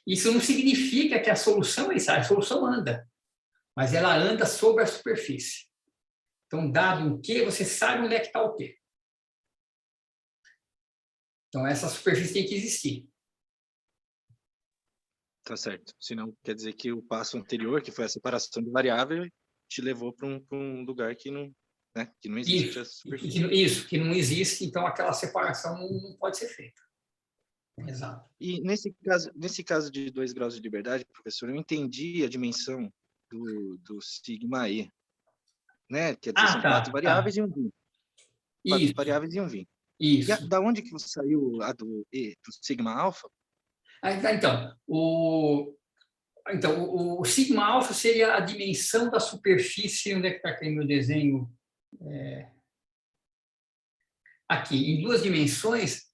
Isso não significa que a solução a solução anda, mas ela anda sobre a superfície. Então, dado o Q, você sabe onde é que está o P. Então, essa superfície tem que existir. Tá certo. Senão, quer dizer que o passo anterior, que foi a separação de variável, te levou para um lugar que não existe a superfície. Isso, que não existe, então aquela separação não pode ser feita. Exato. E nesse caso de 2 graus de liberdade, professor, eu entendi a dimensão do sigma E, né? Quer dizer, são Tá, 4 variáveis e um vim. 4 Isso, variáveis e um vim. isso. Da onde que saiu a do sigma alfa? O sigma alfa seria a dimensão da superfície. Onde é que está aqui meu desenho? Aqui, em 2 dimensões,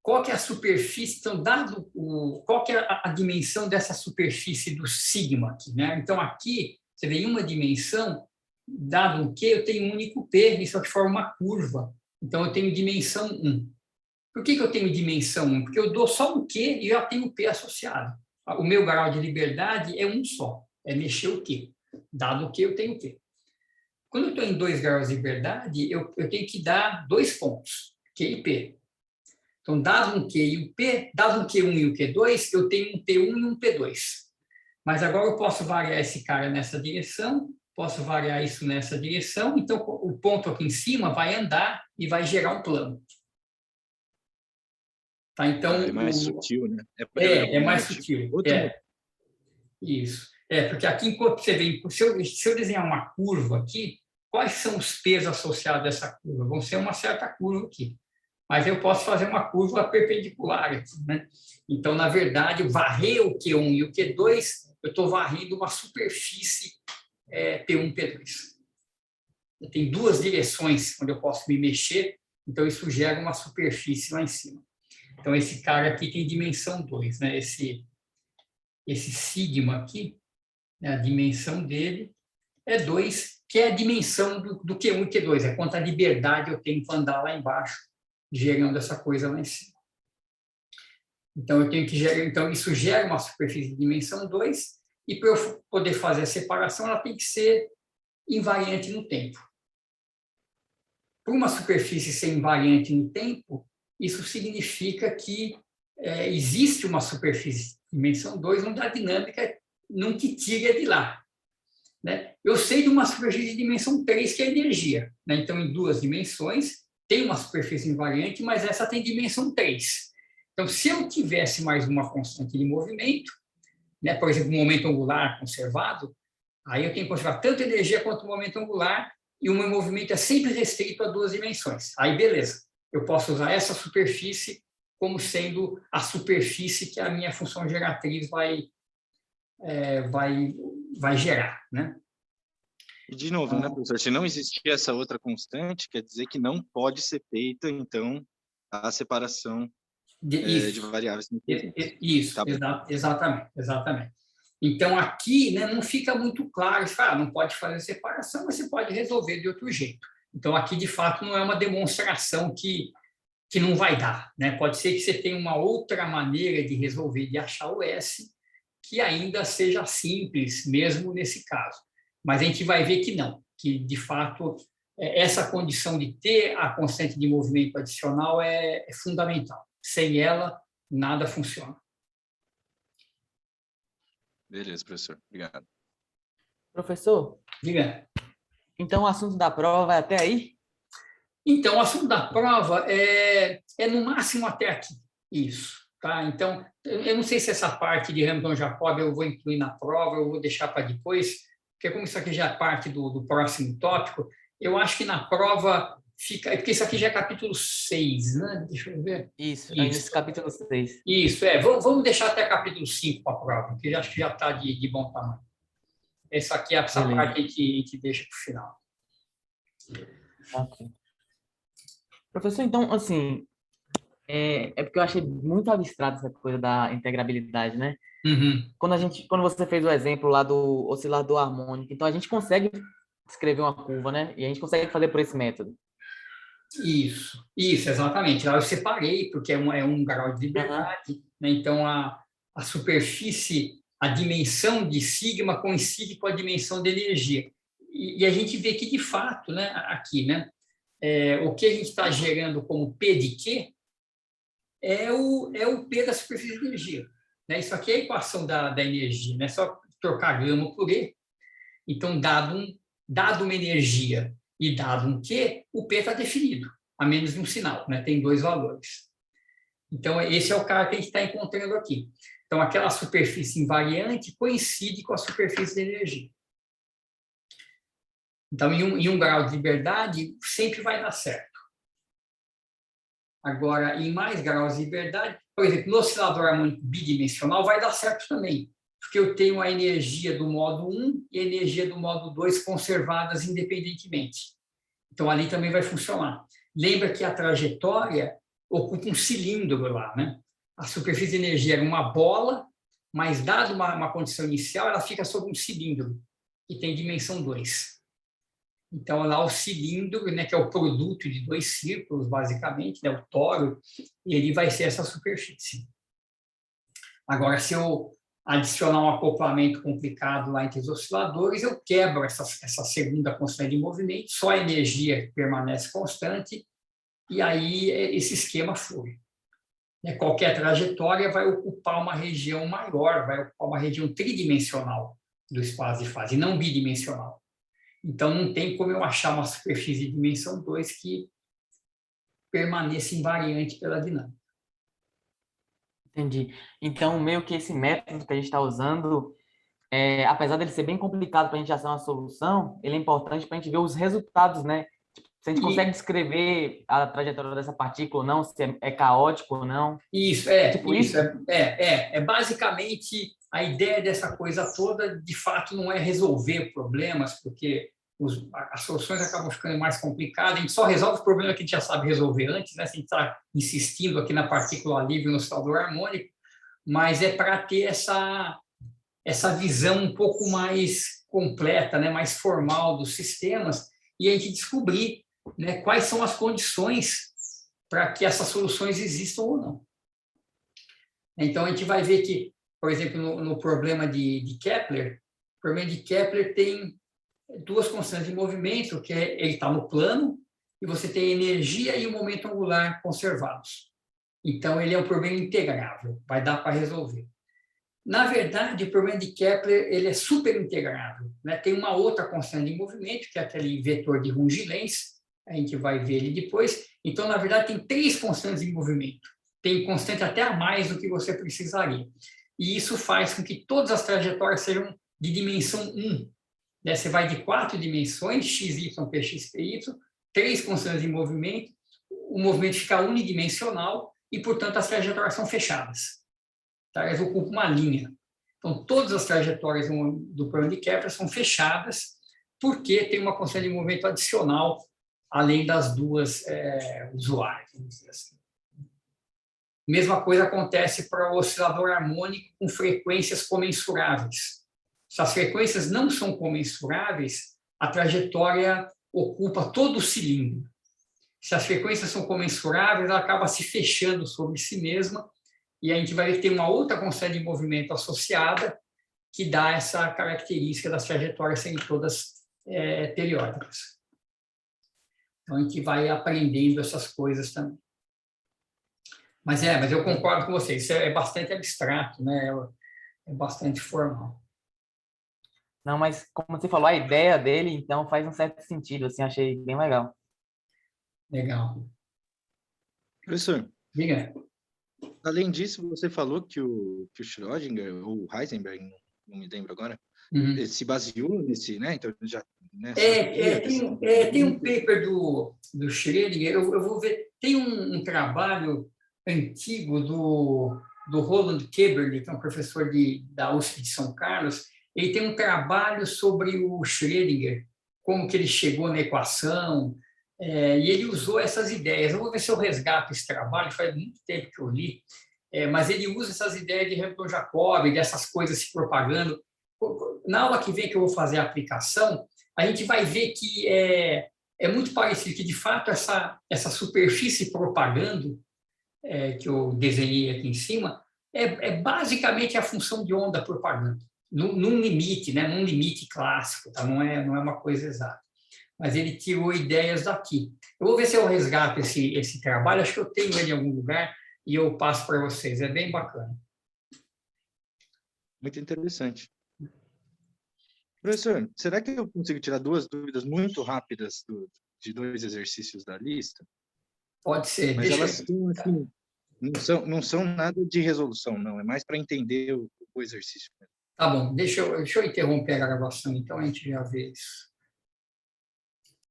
qual que é a superfície? Então, qual que é a dimensão dessa superfície do sigma aqui, né? Então, aqui, você vê em uma dimensão, dado um Q, eu tenho um único P, isso aqui forma uma curva. Então, eu tenho dimensão 1. Por que eu tenho dimensão 1? Porque eu dou só um Q e já tenho o P associado. O meu grau de liberdade é um só, é mexer o Q. Dado o Q, eu tenho o P. Quando eu estou em 2 graus de liberdade, eu tenho que dar 2 pontos, Q e P. Então, dado um Q e um P, dado um Q1 e um Q2, eu tenho um P1 e um P2. Mas agora eu posso variar esse cara nessa direção, posso variar isso nessa direção, então o ponto aqui em cima vai andar e vai gerar um plano. Tá? Então, É mais sutil, né? É mais sutil. Isso. Porque aqui, enquanto você vê, se eu desenhar uma curva aqui, quais são os P's associados a essa curva? Vão ser uma certa curva aqui. Mas eu posso fazer uma curva perpendicular aqui, né? Então, na verdade, varrer o Q1 e o Q2, eu estou varrendo uma superfície P1, P2. Eu tenho 2 direções onde eu posso me mexer, então isso gera uma superfície lá em cima. Então, esse cara aqui tem dimensão 2, né? Esse sigma aqui, né? A dimensão dele é 2, que é a dimensão do Q1 e Q2, é quanta liberdade eu tenho para andar lá embaixo, gerando essa coisa lá em cima. Então, eu tenho que gerar, então isso gera uma superfície de dimensão 2, e para eu poder fazer a separação, ela tem que ser invariante no tempo. Por uma superfície ser invariante no tempo, isso significa que existe uma superfície de dimensão 2 onde a dinâmica não te tira de lá. Né? Eu sei de uma superfície de dimensão 3, que é a energia. Né? Então, em 2 dimensões, tem uma superfície invariante, mas essa tem dimensão 3. Então, se eu tivesse mais uma constante de movimento, né, por exemplo, um momento angular conservado, aí eu tenho que conservar tanto energia quanto o momento angular, e o meu movimento é sempre restrito a 2 dimensões. Aí, beleza. Eu posso usar essa superfície como sendo a superfície que a minha função geratriz vai gerar, né? E, de novo, né, professor? Se não existir essa outra constante, quer dizer que não pode ser feita, então, a separação de variáveis. Isso, tá, exatamente. Então, aqui, né, não fica muito claro, não pode fazer separação, mas você pode resolver de outro jeito. Então, aqui, de fato, não é uma demonstração que não vai dar. Né? Pode ser que você tenha uma outra maneira de resolver, de achar o S, que ainda seja simples, mesmo nesse caso. Mas a gente vai ver que não, que, de fato, essa condição de ter a constante de movimento adicional é fundamental. Sem ela, nada funciona. Beleza, professor. Obrigado. Professor? Diga. Então, o assunto da prova vai até aí? Então, o assunto da prova é no máximo até aqui. Isso. Tá? Então, eu não sei se essa parte de Hamilton-Jacobi eu vou incluir na prova, eu vou deixar para depois, porque como isso aqui já é parte do próximo tópico, eu acho que na prova fica... Porque isso aqui já é capítulo 6, né? Deixa eu ver. Isso. Nesse capítulo 6. Isso, vamos deixar até capítulo 5 para a prova, porque eu acho que já está de bom tamanho. Essa aqui é essa Beleza. parte que a gente deixa para o final. Ok. Professor, então, assim, porque eu achei muito abstrato essa coisa da integrabilidade, né? Uhum. Quando você fez o exemplo lá do oscilador harmônico, então a gente consegue escrever uma curva, né? E a gente consegue fazer por esse método. Isso, exatamente. Eu separei, porque é um grau de liberdade, né? Então a superfície, a dimensão de sigma coincide com a dimensão de energia. E a gente vê que, de fato, né, aqui, né, o que a gente está gerando como P de Q é o P da superfície de energia. Né? Isso aqui é a equação da energia, né? Só trocar gama por E. Então, dado uma energia e dado um Q, o P está definido, a menos de um sinal, né? Tem 2 valores. Então, esse é o cara que a gente está encontrando aqui. Então, aquela superfície invariante coincide com a superfície de energia. Então, em um grau de liberdade, sempre vai dar certo. Agora, em mais graus de liberdade, por exemplo, no oscilador harmônico bidimensional vai dar certo também, porque eu tenho a energia do modo 1 e a energia do modo 2 conservadas independentemente. Então, ali também vai funcionar. Lembra que a trajetória ocupa um cilindro lá, né? A superfície de energia é uma bola, mas, dada uma condição inicial, ela fica sobre um cilindro, que tem dimensão 2. Então, lá o cilindro, né, que é o produto de dois círculos, basicamente, né, o tório, ele vai ser essa superfície. Agora, se eu adicionar um acoplamento complicado lá entre os osciladores, eu quebro essa segunda constante de movimento, só a energia permanece constante, e aí esse esquema flui. Qualquer trajetória vai ocupar uma região maior, vai ocupar uma região tridimensional do espaço de fase, não bidimensional. Então, não tem como eu achar uma superfície de dimensão 2 que permaneça invariante pela dinâmica. Entendi. Então, meio que esse método que a gente está usando, apesar dele ser bem complicado para a gente achar uma solução, ele é importante para a gente ver os resultados, né? Se a gente consegue descrever a trajetória dessa partícula ou não, se é caótico ou não. Isso, isso. Basicamente, a ideia dessa coisa toda, de fato, não é resolver problemas, porque as soluções acabam ficando mais complicadas. A gente só resolve o problema que a gente já sabe resolver antes, né? Se a gente está insistindo aqui na partícula livre no oscilador harmônico, mas é para ter essa visão um pouco mais completa, né? Mais formal dos sistemas, e a gente descobrir, né, quais são as condições para que essas soluções existam ou não. Então, a gente vai ver que, por exemplo, no problema de Kepler, o problema de Kepler tem duas constantes de movimento, que ele está no plano, e você tem a energia e o momento angular conservados. Então, ele é um problema integrável, vai dar para resolver. Na verdade, o problema de Kepler ele é super integrável, né? Tem uma outra constante de movimento, que é aquele vetor de Runge-Lenz, a gente vai ver ele depois. Então, na verdade, tem 3 constantes de movimento. Tem constante até a mais do que você precisaria. E isso faz com que todas as trajetórias sejam de dimensão 1. Né? Você vai de 4 dimensões, x, y, p, x, p, y, 3 constantes de movimento, o movimento fica unidimensional e, portanto, as trajetórias são fechadas. Tá? Elas ocupam uma linha. Então, todas as trajetórias do plano de Kepler são fechadas porque tem uma constante de movimento adicional além das duas usuárias, vamos dizer assim. Mesma coisa acontece para o oscilador harmônico com frequências comensuráveis. Se as frequências não são comensuráveis, a trajetória ocupa todo o cilindro. Se as frequências são comensuráveis, ela acaba se fechando sobre si mesma, e a gente vai ver que tem uma outra constante de movimento associada que dá essa característica das trajetórias serem todas periódicas. Então, a gente vai aprendendo essas coisas também. Mas eu concordo com você, isso é bastante abstrato, né? É bastante formal. Não, mas como você falou, a ideia dele, então, faz um certo sentido, assim, achei bem legal. Legal. Professor, Diga. Além disso, você falou que o Schrödinger, ou Heisenberg, não me lembro agora, ele se baseou nesse, né? Então, já, tem um paper do Schrödinger, eu vou ver, tem um trabalho antigo do Roland Keberle, que é um professor da USP de São Carlos. Ele tem um trabalho sobre o Schrödinger, como que ele chegou na equação, e ele usou essas ideias. Eu vou ver se eu resgato esse trabalho, faz muito tempo que eu li, mas ele usa essas ideias de Hamilton-Jacobi, dessas coisas se propagando. Na aula que vem que eu vou fazer a aplicação, a gente vai ver que é muito parecido, que de fato essa superfície propagando, que eu desenhei aqui em cima, é basicamente a função de onda propagando, num limite, né? Num limite clássico, tá? Não é uma coisa exata. Mas ele tirou ideias daqui. Eu vou ver se eu resgato esse trabalho, acho que eu tenho ele em algum lugar e eu passo para vocês, é bem bacana. Muito interessante. Professor, será que eu consigo tirar 2 dúvidas muito rápidas de 2 exercícios da lista? Pode ser. Mas elas são assim, Não são nada de resolução, não. É mais para entender o exercício. Tá bom, deixa eu interromper a gravação, então a gente já vê isso.